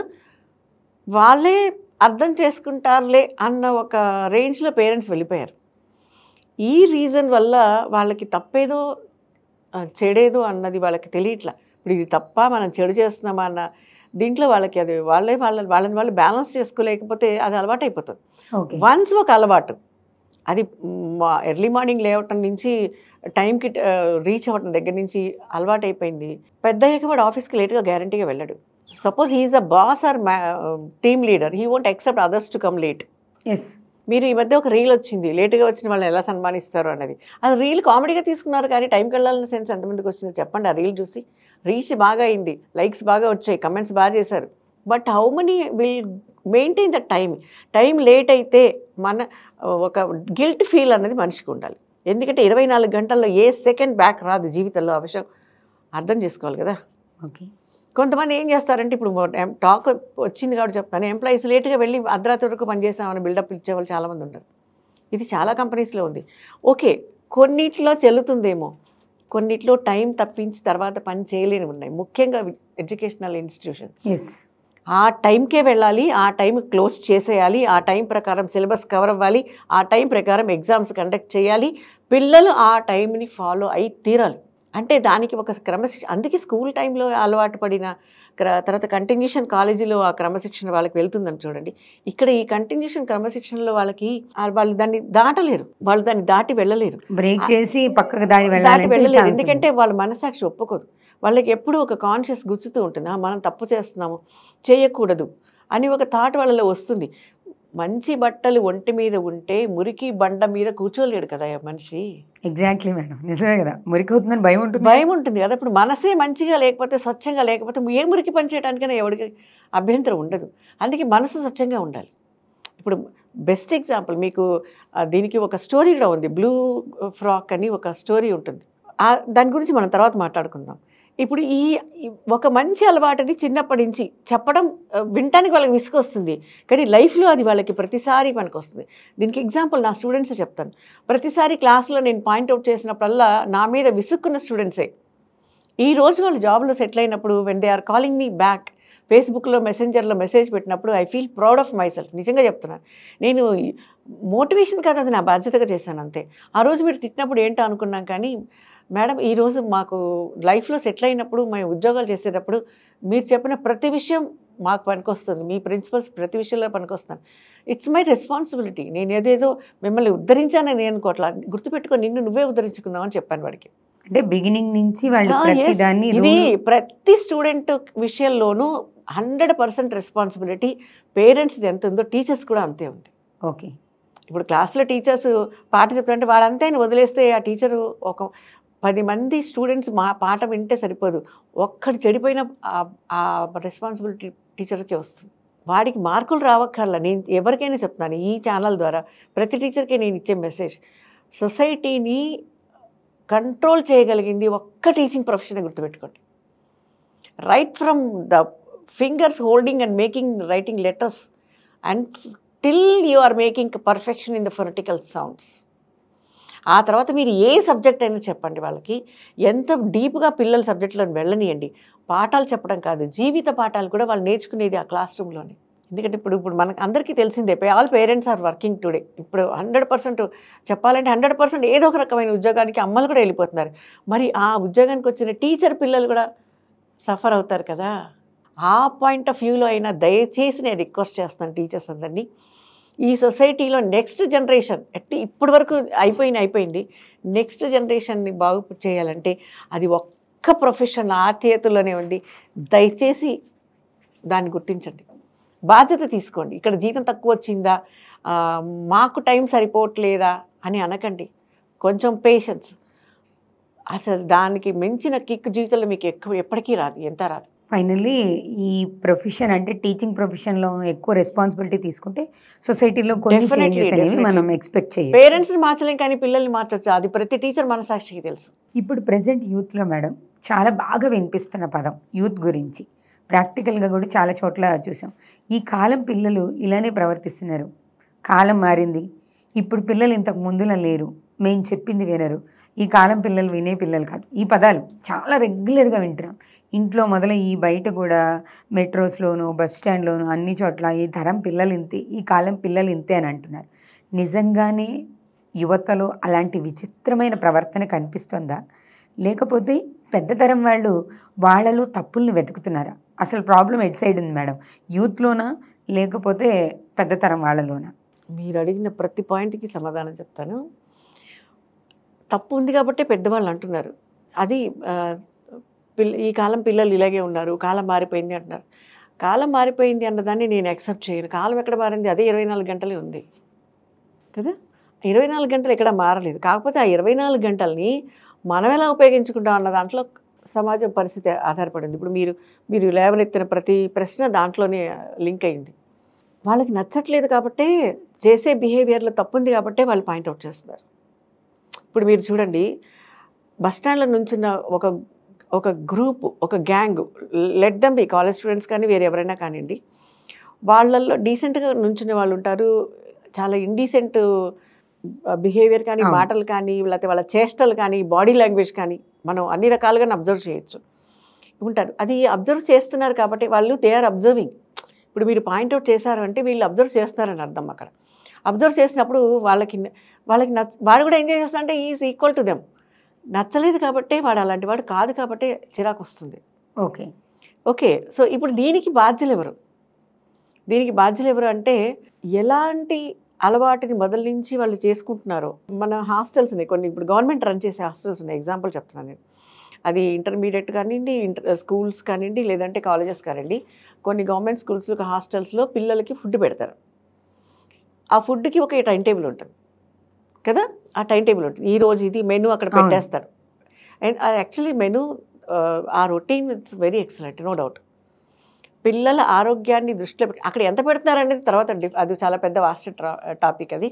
వాళ్ళే అర్థం చేసుకుంటారులే అన్న ఒక రేంజ్లో పేరెంట్స్ వెళ్ళిపోయారు. ఈ రీజన్ వల్ల వాళ్ళకి తప్పేదో చెడేదో అన్నది వాళ్ళకి తెలియట్లా. ఇప్పుడు ఇది తప్ప మనం చెడు చేస్తున్నామా అన్న దీంట్లో వాళ్ళకి అది వాళ్ళని వాళ్ళు బ్యాలెన్స్ చేసుకోలేకపోతే అది అలవాటు అయిపోతుంది. వన్స్ ఒక అలవాటు, అది ఎర్లీ మార్నింగ్ లేవటం నుంచి టైంకి రీచ్ అవ్వటం దగ్గర నుంచి అలవాటు అయిపోయింది. పెద్ద అయ్యాక వాడు ఆఫీస్కి లేట్గా గ్యారంటీగా వెళ్ళడు. Suppose he is a boss or team leader, he won't accept others to come late. మీరు ఈ మధ్య ఒక రీల్ వచ్చింది, లేట్గా వచ్చిన వాళ్ళని ఎలా సన్మానిస్తారు అన్నది. అది రీల్ కామెడీగా తీసుకున్నారు కానీ టైంకి వెళ్ళాలన్న సెన్స్ ఎంతమందికి వచ్చిందో చెప్పండి. ఆ రీల్ చూసి రీచ్ బాగా అయింది, లైక్స్ బాగా వచ్చాయి, కమెంట్స్ బాగా చేశారు. But how many will maintain the time late అయితే మన ఒక గిల్ట్ ఫీల్ అన్నది మనిషికి ఉండాలి. ఎందుకంటే 24 గంటల్లో ఏ సెకండ్ బ్యాక్ రాదు జీవితంలో. ఆ విషయం అర్థం చేసుకోవాలి కదా. ఓకే. కొంతమంది ఏం చేస్తారంటే, ఇప్పుడు టాక్ వచ్చింది కాబట్టి చెప్తాను, ఎంప్లాయీస్ లేట్గా వెళ్ళి అర్ధరాత్రి వరకు పనిచేసామని బిల్డప్ ఇచ్చేవాళ్ళు చాలామంది ఉంటారు. ఇది చాలా కంపెనీస్లో ఉంది. ఓకే, కొన్నిట్లో చెల్లుతుందేమో, కొన్నిట్లో టైం తప్పించి తర్వాత పని చేయలేని ఉన్నాయి. ముఖ్యంగా ఎడ్యుకేషనల్ ఇన్స్టిట్యూషన్స్ ఆ టైంకే వెళ్ళాలి, ఆ టైం క్లోజ్ చేసేయాలి, ఆ టైం ప్రకారం సిలబస్ కవర్ అవ్వాలి, ఆ టైం ప్రకారం ఎగ్జామ్స్ కండక్ట్ చేయాలి, పిల్లలు ఆ టైంని ఫాలో అయి తీరాలి. అంటే దానికి ఒక క్రమశిక్షణ. అందుకే స్కూల్ టైంలో అలవాటు పడిన తర్వాత కంటిన్యూషన్ కాలేజీలో ఆ క్రమశిక్షణ వాళ్ళకి వెళ్తుందని చూడండి. ఇక్కడ ఈ కంటిన్యూషన్ క్రమశిక్షణలో వాళ్ళు దాన్ని దాటలేరు, వాళ్ళు దాన్ని దాటి వెళ్ళలేరు, బ్రేక్ చేసి పక్కకు దాటి వెళ్ళలేరు. ఎందుకంటే వాళ్ళ మనసాక్షి ఒప్పుకోదు. వాళ్ళకి ఎప్పుడూ ఒక కాన్షియస్ గుచ్చుతూ ఉంటుంది, మనం తప్పు చేస్తున్నాము, చేయకూడదు అని ఒక థాట్ వాళ్ళలో వస్తుంది. మంచి బట్టలు ఒంటి మీద ఉంటే మురికి బండ మీద కూర్చోలేడు కదా మనిషి. ఎగ్జాక్ట్లీ మేడం, నిజమే కదా. మురికి అవుతుందని భయం ఉంటుంది కదా. ఇప్పుడు మనసే మంచిగా లేకపోతే, స్వచ్ఛంగా లేకపోతే ఏ మురికి పని చేయడానికైనా ఎవరికి అభ్యంతరం ఉండదు. అందుకే మనసు స్వచ్ఛంగా ఉండాలి. ఇప్పుడు బెస్ట్ ఎగ్జాంపుల్ మీకు దీనికి ఒక స్టోరీ కూడా ఉంది. బ్లూ ఫ్రాక్ అని ఒక స్టోరీ ఉంటుంది. దాని గురించి మనం తర్వాత మాట్లాడుకుందాం. ఇప్పుడు ఈ ఒక మంచి అలవాటుని చిన్నప్పటి నుంచి చెప్పడం, వినటానికి వాళ్ళకి విసుకొస్తుంది, కానీ లైఫ్లో అది వాళ్ళకి ప్రతిసారి మనకు వస్తుంది. దీనికి ఎగ్జాంపుల్ నా స్టూడెంట్స్ చెప్తాను. ప్రతిసారి క్లాస్లో నేను పాయింట్అవుట్ చేసినప్పుడల్లా నా మీద విసుక్కున్న స్టూడెంట్సే ఈ రోజు వాళ్ళు జాబ్లో సెటిల్ అయినప్పుడు, when they are calling me back, ఫేస్బుక్లో మెసెంజర్లో మెసేజ్ పెట్టినప్పుడు I feel proud of myself. నిజంగా చెప్తున్నాను, నేను మోటివేషన్ కాదు, అది నా బాధ్యతగా చేశాను అంతే. ఆ రోజు మీరు తిట్టినప్పుడు ఏంటో అనుకున్నాం, కానీ మేడం ఈరోజు మాకు లైఫ్లో సెటిల్ అయినప్పుడు, మేము ఉద్యోగాలు చేసేటప్పుడు మీరు చెప్పిన ప్రతి విషయం మాకు పనికొస్తుంది, మీ ప్రిన్సిపల్స్ ప్రతి విషయంలో పనికొస్తాను. It's my responsibility. నేను ఏదేదో మిమ్మల్ని ఉద్ధరించానని నేను అనుకోవట్లా, గుర్తుపెట్టుకో నిన్ను నువ్వే ఉద్ధరించుకున్నావు అని చెప్పాను వాడికి. అంటే బిగినింగ్ నుంచి ఇది ప్రతి స్టూడెంట్ విషయంలోనూ 100% రెస్పాన్సిబిలిటీ. పేరెంట్స్ది ఎంత ఉందో టీచర్స్ కూడా అంతే ఉంది. ఓకే. ఇప్పుడు క్లాస్లో టీచర్స్ పాట చెప్తారంటే వాడంతా ఆయన వదిలేస్తే ఆ టీచరు ఒక 10 మంది స్టూడెంట్స్ మా పాట వింటే సరిపోదు, ఒక్కడు చెడిపోయిన ఆ రెస్పాన్సిబిలిటీ టీచర్కి వస్తుంది. వాడికి మార్కులు రావక్కర్లా. నేను ఎవరికైనా చెప్తాను ఈ ఛానల్ ద్వారా, ప్రతి టీచర్కి నేను ఇచ్చే మెసేజ్, సొసైటీని కంట్రోల్ చేయగలిగింది ఒక్క టీచింగ్ ప్రొఫెషన్ గుర్తుపెట్టుకోండి. Right from the fingers holding and making writing letters and till you are making perfection in the phonetical sounds. ఆ తర్వాత మీరు ఏ సబ్జెక్ట్ అయినా చెప్పండి, వాళ్ళకి ఎంత డీప్గా పిల్లల సబ్జెక్టులను వెళ్ళనియండి. పాఠాలు చెప్పడం కాదు, జీవిత పాఠాలు కూడా వాళ్ళు నేర్చుకునేది ఆ క్లాస్ రూమ్లోనే. ఎందుకంటే ఇప్పుడు మనకు అందరికీ తెలిసిందే, all parents are working today. ఇప్పుడు 100% చెప్పాలంటే 100% ఏదో ఒక రకమైన ఉద్యోగానికి అమ్మలు కూడా వెళ్ళిపోతున్నారు. మరి ఆ ఉద్యోగానికి వచ్చిన టీచర్ పిల్లలు కూడా సఫర్ అవుతారు కదా. ఆ పాయింట్ ఆఫ్ వ్యూలో అయినా దయచేసి నేను రిక్వెస్ట్ చేస్తాను టీచర్స్ అందరినీ, ఈ సొసైటీలో నెక్స్ట్ జనరేషన్ ఇప్పటి వరకు అయిపోయింది, నెక్స్ట్ జనరేషన్ని బాగు చేయాలంటే అది ఒక్క ప్రొఫెషన్ ఆ చేతుల్లోనే ఉంది. దయచేసి దాన్ని గుర్తించండి, బాధ్యత తీసుకోండి. ఇక్కడ జీతం తక్కువ వచ్చిందా, మాకు టైం సరిపోవట్లేదా అని అనకండి. కొంచెం పేషెన్స్. అసలు దానికి మించిన కిక్ జీవితంలో మీకు ఎప్పటికీ రాదు, ఎంత రాదు. ఫైనల్లీ ఈ ప్రొఫెషన్ అంటే టీచింగ్ ప్రొఫెషన్లో ఎక్కువ రెస్పాన్సిబిలిటీ తీసుకుంటే సొసైటీలో కొన్ని చేంజెస్ అనేవి మనం ఎక్స్పెక్ట్ చేయాలి. పేరెంట్స్ని మార్చలేం కానీ పిల్లల్ని మార్చవచ్చు, అది ప్రతి టీచర్ మనసాక్షికి తెలుసు. ఇప్పుడు ప్రజెంట్ యూత్లో మేడం చాలా బాగా వినిపిస్తున్న పదం యూత్ గురించి, ప్రాక్టికల్గా కూడా చాలా చోట్ల చూసాం. ఈ కాలం పిల్లలు ఇలానే ప్రవర్తిస్తున్నారు, కాలం మారింది, ఇప్పుడు పిల్లలు ఇంతకు ముందులా లేరు, మేము చెప్పింది వినరు, ఈ కాలం పిల్లలు వినే పిల్లలు కాదు. ఈ పదాలు చాలా రెగ్యులర్గా వింటున్నాం. ఇంట్లో మొదలై ఈ బయట కూడా మెట్రోస్లోను బస్ స్టాండ్లోను అన్ని చోట్ల ఈ తరం పిల్లలు ఇంతే, ఈ కాలం పిల్లలు ఇంతే అని అంటున్నారు. నిజంగానే యువతలో అలాంటి విచిత్రమైన ప్రవర్తన కనిపిస్తుందా, లేకపోతే పెద్ద తరం వాళ్ళు వాళ్ళలో తప్పుల్ని వెతుకుతున్నారా? అసలు ప్రాబ్లం ఎట్ సైడ్ ఉంది మేడం, యూత్లోనా లేకపోతే పెద్ద తరం వాళ్ళలోనా? మీరు అడిగిన ప్రతి పాయింట్కి సమాధానం చెప్తాను. తప్పు ఉంది కాబట్టి పెద్దవాళ్ళు అంటున్నారు, అది ఈ కాలం పిల్లలు ఇలాగే ఉన్నారు, కాలం మారిపోయింది అంటున్నారు. కాలం మారిపోయింది అన్నదాన్ని నేను యాక్సెప్ట్ చేయను. కాలం ఎక్కడ మారింది, అదే 24 గంటలే ఉంది కదా. 24 గంటలు ఎక్కడ మారలేదు. కాకపోతే ఆ 24 గంటల్ని మనం ఎలా ఉపయోగించుకుంటాం అన్న దాంట్లో సమాజం పరిస్థితి ఆధారపడింది. ఇప్పుడు మీరు లేవనెత్తిన ప్రతి ప్రశ్న దాంట్లోనే లింక్ అయింది. వాళ్ళకి నచ్చట్లేదు కాబట్టే, చేసే బిహేవియర్లో తప్పు ఉంది కాబట్టే వాళ్ళు పాయింట్అవుట్ చేస్తున్నారు. ఇప్పుడు మీరు చూడండి, బస్టాండ్లో నుంచిన ఒక గ్రూప్, ఒక gang, let them be college students కానీ వేరే ఎవరైనా కానివ్వండి, వాళ్ళల్లో డీసెంట్గా నుంచునే వాళ్ళు ఉంటారు, చాలా ఇండీసెంట్ బిహేవియర్ కానీ, మాటలు కానీ, లేకపోతే వాళ్ళ చేష్టలు కానీ, బాడీ లాంగ్వేజ్ కానీ మనం అన్ని రకాలుగా అబ్జర్వ్ చేయొచ్చు ఉంటారు. అది అబ్జర్వ్ చేస్తున్నారు కాబట్టి వాళ్ళు దే ఆర్ అబ్జర్వింగ్. ఇప్పుడు మీరు పాయింట్అవుట్ చేశారు అంటే వీళ్ళు అబ్జర్వ్ చేస్తారని అర్థం. అక్కడ అబ్జర్వ్ చేసినప్పుడు వాళ్ళకి వాడు కూడా ఎంజాయ్ చేస్తారంటే ఈజ్ ఈక్వల్ టు దెమ్. నచ్చలేదు కాబట్టి వాడు అలాంటి వాడు కాదు కాబట్టి చిరాకు వస్తుంది. ఓకే సో ఇప్పుడు దీనికి బాధ్యులు ఎవరు అంటే, ఎలాంటి అలవాటుని మొదల నుంచి వాళ్ళు చేసుకుంటున్నారో. మన హాస్టల్స్ ఉన్నాయి కొన్ని, ఇప్పుడు గవర్నమెంట్ రన్ చేసే హాస్టల్స్ ఉన్నాయి, ఎగ్జాంపుల్ చెప్తున్నాను నేను. అది ఇంటర్మీడియట్ కానివ్వండి, స్కూల్స్ కానివ్వండి, లేదంటే కాలేజెస్ కానివ్వండి. కొన్ని గవర్నమెంట్ స్కూల్స్లో హాస్టల్స్లో పిల్లలకి ఫుడ్ పెడతారు. ఆ ఫుడ్కి ఒక టైం టేబుల్ ఉంటుంది కదా, ఆ టైం టేబుల్ ఉంటుంది. ఈరోజు ఇది మెనూ అక్కడ పెట్టేస్తారు. అండ్ యాక్చువల్లీ మెనూ ఆ routine it's very excellent, no doubt. పిల్లల ఆరోగ్యాన్ని దృష్టిలో పెట్టి అక్కడ ఎంత పెడుతున్నారనేది తర్వాత అది చాలా పెద్ద వాస్ట్ టాపిక్ అది.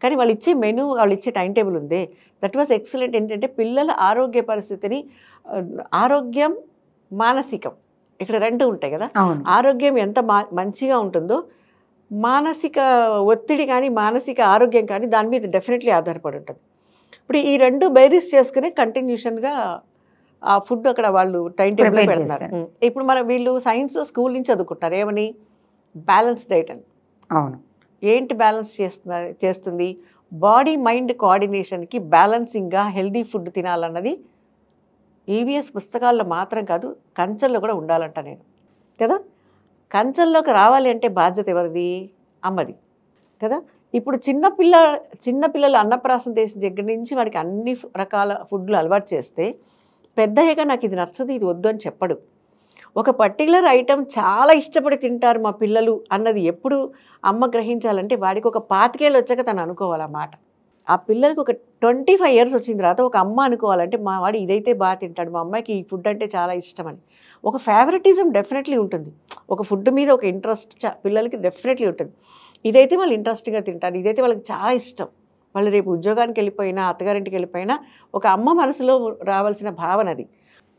కానీ వాళ్ళు ఇచ్చే మెనూ, వాళ్ళు ఇచ్చే టైం టేబుల్ ఉందే, దట్ వాజ్ ఎక్సలెంట్. ఏంటంటే పిల్లల ఆరోగ్య పరిస్థితిని, ఆరోగ్యం మానసికం ఇక్కడ రెండు ఉంటాయి కదా. ఆరోగ్యం ఎంత మంచిగా ఉంటుందో మానసిక ఒత్తిడి కానీ, మానసిక ఆరోగ్యం కానీ దాని మీద డెఫినెట్లీ ఆధారపడి ఉంటుంది. ఇప్పుడు ఈ రెండు బైరీస్ చేసుకుని కంటిన్యూషన్గా ఆ ఫుడ్ అక్కడ వాళ్ళు టైం టేబుల్ పెడుతున్నారు. ఇప్పుడు వీళ్ళు సైన్స్ స్కూల్ నుంచి చదువుకుంటారు, ఏమని, బ్యాలెన్స్ డైట్ అని. అవును, ఏంటి బ్యాలెన్స్ చేస్తుంది? బాడీ మైండ్ కోఆర్డినేషన్కి బ్యాలెన్సింగ్గా హెల్దీ ఫుడ్ తినాలన్నది ఈవీఎస్ పుస్తకాల్లో మాత్రం కాదు, కంచెల్లో కూడా ఉండాలంట నేను కదా. కంచెల్లోకి రావాలి అంటే బాధ్యత ఎవరిది? అమ్మది కదా. ఇప్పుడు చిన్నపిల్లలు అన్నప్రాసం చేసిన దగ్గర నుంచి వాడికి అన్ని రకాల ఫుడ్లు అలవాటు చేస్తే పెద్దయ్యగా నాకు ఇది నచ్చదు, ఇది వద్దు అని చెప్పడు. ఒక పర్టికులర్ ఐటెం చాలా ఇష్టపడి తింటారు మా పిల్లలు అన్నది ఎప్పుడు అమ్మ గ్రహించాలంటే వాడికి ఒక 25 ఏళ్ళు వచ్చాక తను అనుకోవాలి ఆ మాట. ఆ పిల్లలకి ఒక 25 ఇయర్స్ వచ్చిన తర్వాత ఒక అమ్మ అనుకోవాలంటే మా వాడు ఇదైతే బాగా తింటాడు, మా అమ్మాయికి ఈ ఫుడ్ అంటే చాలా ఇష్టం అని. ఒక ఫేవరెటిజం డెఫినెట్లీ ఉంటుంది. ఒక ఫుడ్ మీద ఒక ఇంట్రెస్ట్ పిల్లలకి డెఫినెట్లీ ఉంటుంది. ఇదైతే వాళ్ళు ఇంట్రెస్ట్గా తింటారు, ఇదైతే వాళ్ళకి చాలా ఇష్టం. వాళ్ళు రేపు ఉద్యోగానికి వెళ్ళిపోయినా అత్తగారింటికి వెళ్ళిపోయినా ఒక అమ్మ మనసులో రావాల్సిన భావన అది.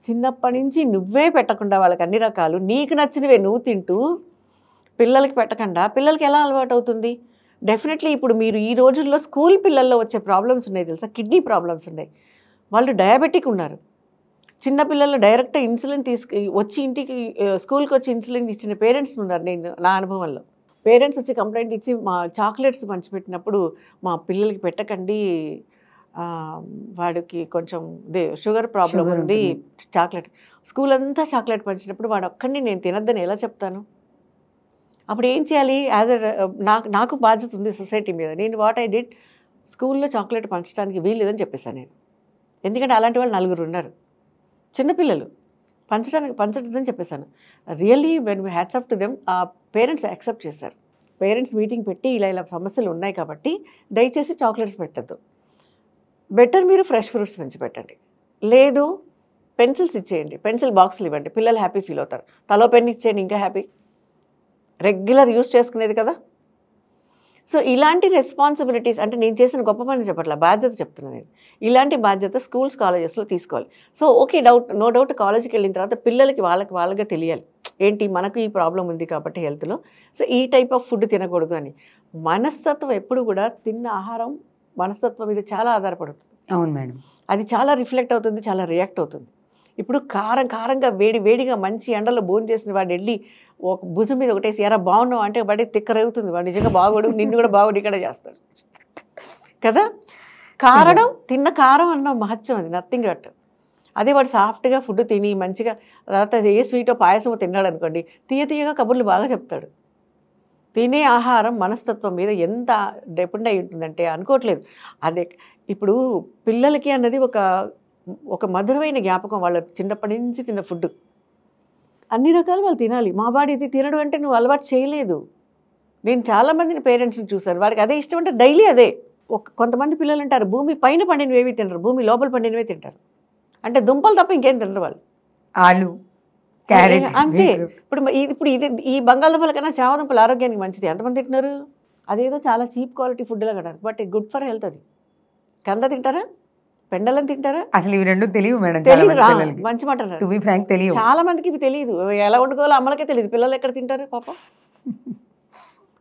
చిన్నప్పటి నుంచి నువ్వే పెట్టకుండా వాళ్ళకి అన్ని రకాలు నీకు నచ్చినవే నువ్వు తింటూ పిల్లలకి పెట్టకుండా పిల్లలకి ఎలా అలవాటు అవుతుంది? డెఫినెట్లీ ఇప్పుడు మీరు ఈ రోజుల్లో స్కూల్ పిల్లల్లో వచ్చే ప్రాబ్లమ్స్ ఉన్నాయి తెలుసా, కిడ్నీ ప్రాబ్లమ్స్ ఉన్నాయి. వాళ్ళు డయాబెటిక్ ఉన్నారు. చిన్నపిల్లలు డైరెక్ట్ ఇన్సులిన్ వచ్చి ఇంటికి స్కూల్కి వచ్చి ఇన్సులిన్ ఇచ్చిన పేరెంట్స్ ఉన్నారు నేను నా అనుభవంలో. పేరెంట్స్ వచ్చి కంప్లైంట్ ఇచ్చి మా చాక్లెట్స్ పంచిపెట్టినప్పుడు మా పిల్లలకి పెట్టకండి, వాడికి కొంచెం షుగర్ ప్రాబ్లం ఉంది, చాక్లెట్ స్కూల్ అంతా చాక్లెట్ పంచినప్పుడు వాడు ఒక్కడిని నేను తినద్దని ఎలా చెప్తాను? అప్పుడు ఏం చేయాలి? యాజ్ నాకు బాధ్యత ఉంది సొసైటీ మీద. నేను వాట్ ఐ డిడ్, స్కూల్లో చాక్లెట్ పంచడానికి వీల్లేదని చెప్పేశాను నేను. ఎందుకంటే అలాంటి వాళ్ళు 4 ఉన్నారు చిన్నపిల్లలు, పంచదని చెప్పేశాను. Really when we hats up to them, ఆ పేరెంట్స్ యాక్సెప్ట్ చేశారు. పేరెంట్స్ మీటింగ్ పెట్టి ఇలా సమస్యలు ఉన్నాయి కాబట్టి దయచేసి చాక్లెట్స్ పెట్టద్దు, బెటర్ మీరు ఫ్రెష్ ఫ్రూట్స్ పెంచి పెట్టండి, లేదు పెన్సిల్స్ ఇచ్చేయండి, పెన్సిల్ బాక్సులు ఇవ్వండి, పిల్లలు హ్యాపీ ఫీల్ అవుతారు. తలో పెన్ ఇచ్చేయండి, ఇంకా హ్యాపీ. రెగ్యులర్ యూస్ చేసుకునేది కదా. సో ఇలాంటి రెస్పాన్సిబిలిటీస్ అంటే నేను చేసిన గొప్ప పని చెప్పట్లా, బాధ్యత చెప్తున్నాను నేను. ఇలాంటి బాధ్యత స్కూల్స్ కాలేజెస్లో తీసుకోవాలి. సో ఓకే, నో డౌట్ కాలేజీకి వెళ్ళిన తర్వాత పిల్లలకి వాళ్ళగా తెలియాలి ఏంటి మనకు ఈ ప్రాబ్లం ఉంది కాబట్టి హెల్త్లో, సో ఈ టైప్ ఆఫ్ ఫుడ్ తినకూడదు అని. మనస్తత్వం ఎప్పుడు కూడా తిన్న ఆహారం మనస్తత్వం మీద చాలా ఆధారపడుతుంది. అవును మేడం. అది చాలా రిఫ్లెక్ట్ అవుతుంది, చాలా రియాక్ట్ అవుతుంది. ఇప్పుడు కారంగా వేడిగా మంచి ఎండలో భోజనం చేసిన వాడు వెళ్ళి ఒక భుజం మీద ఒకటేసి ఎరా బాగున్నావు అంటే వాడి తిక్క రేగుతుంది, వాడు నిజంగా బాగోడు, నిన్ను కూడా బాగోడు ఇక్కడ చేస్తాడు కదా. తిన్న కారం అన్న మహత్యం అది, నథింగ్ బట్. అదే వాడు సాఫ్ట్గా ఫుడ్ తిని మంచిగా తర్వాత ఏ స్వీటో పాయసమో తిన్నాడు అనుకోండి, తీయగా కబుర్లు బాగా చెప్తాడు. తినే ఆహారం మనస్తత్వం మీద ఎంత డిపెండ్ అయి ఉంటుందంటే అనుకోవట్లేదు. అదే ఇప్పుడు పిల్లలకి అన్నది ఒక మధురమైన జ్ఞాపకం, వాళ్ళ చిన్నప్పటి నుంచి తిన్న ఫుడ్ అన్ని రకాలు వాళ్ళు తినాలి. మా వాడు ఇది తినడు అంటే నువ్వు అలవాటు చేయలేదు. నేను చాలామందిని పేరెంట్స్ని చూశాను, వాడికి అదే ఇష్టం అంటే డైలీ అదే. కొంతమంది పిల్లలు అంటారు భూమి పైన పండినవేవి తినరు, భూమి లోపల పండినవే తింటారు. అంటే దుంపలు తప్ప ఇంకేం తినరు వాళ్ళు. ఆలు, క్యారెట్ అంతే. ఇప్పుడు ఈ బంగాళదుంపల కన్నా చామదుంపలు ఆరోగ్యానికి మంచిది, ఎంతమంది తింటున్నారు? అదేదో చాలా చీప్ క్వాలిటీ ఫుడ్ లాగా అంటారు, బట్ గుడ్ ఫర్ హెల్త్. అది కంద తింటారా, పెండలం తింటారా? అసలు ఇవి రెండు తెలియదు మేడం. మంచి మాట తెలియదు, చాలా మందికి ఇవి తెలియదు. ఎలా వండుకోవాలో అమ్మలకే తెలియదు, పిల్లలు ఎక్కడ తింటారు పాపం.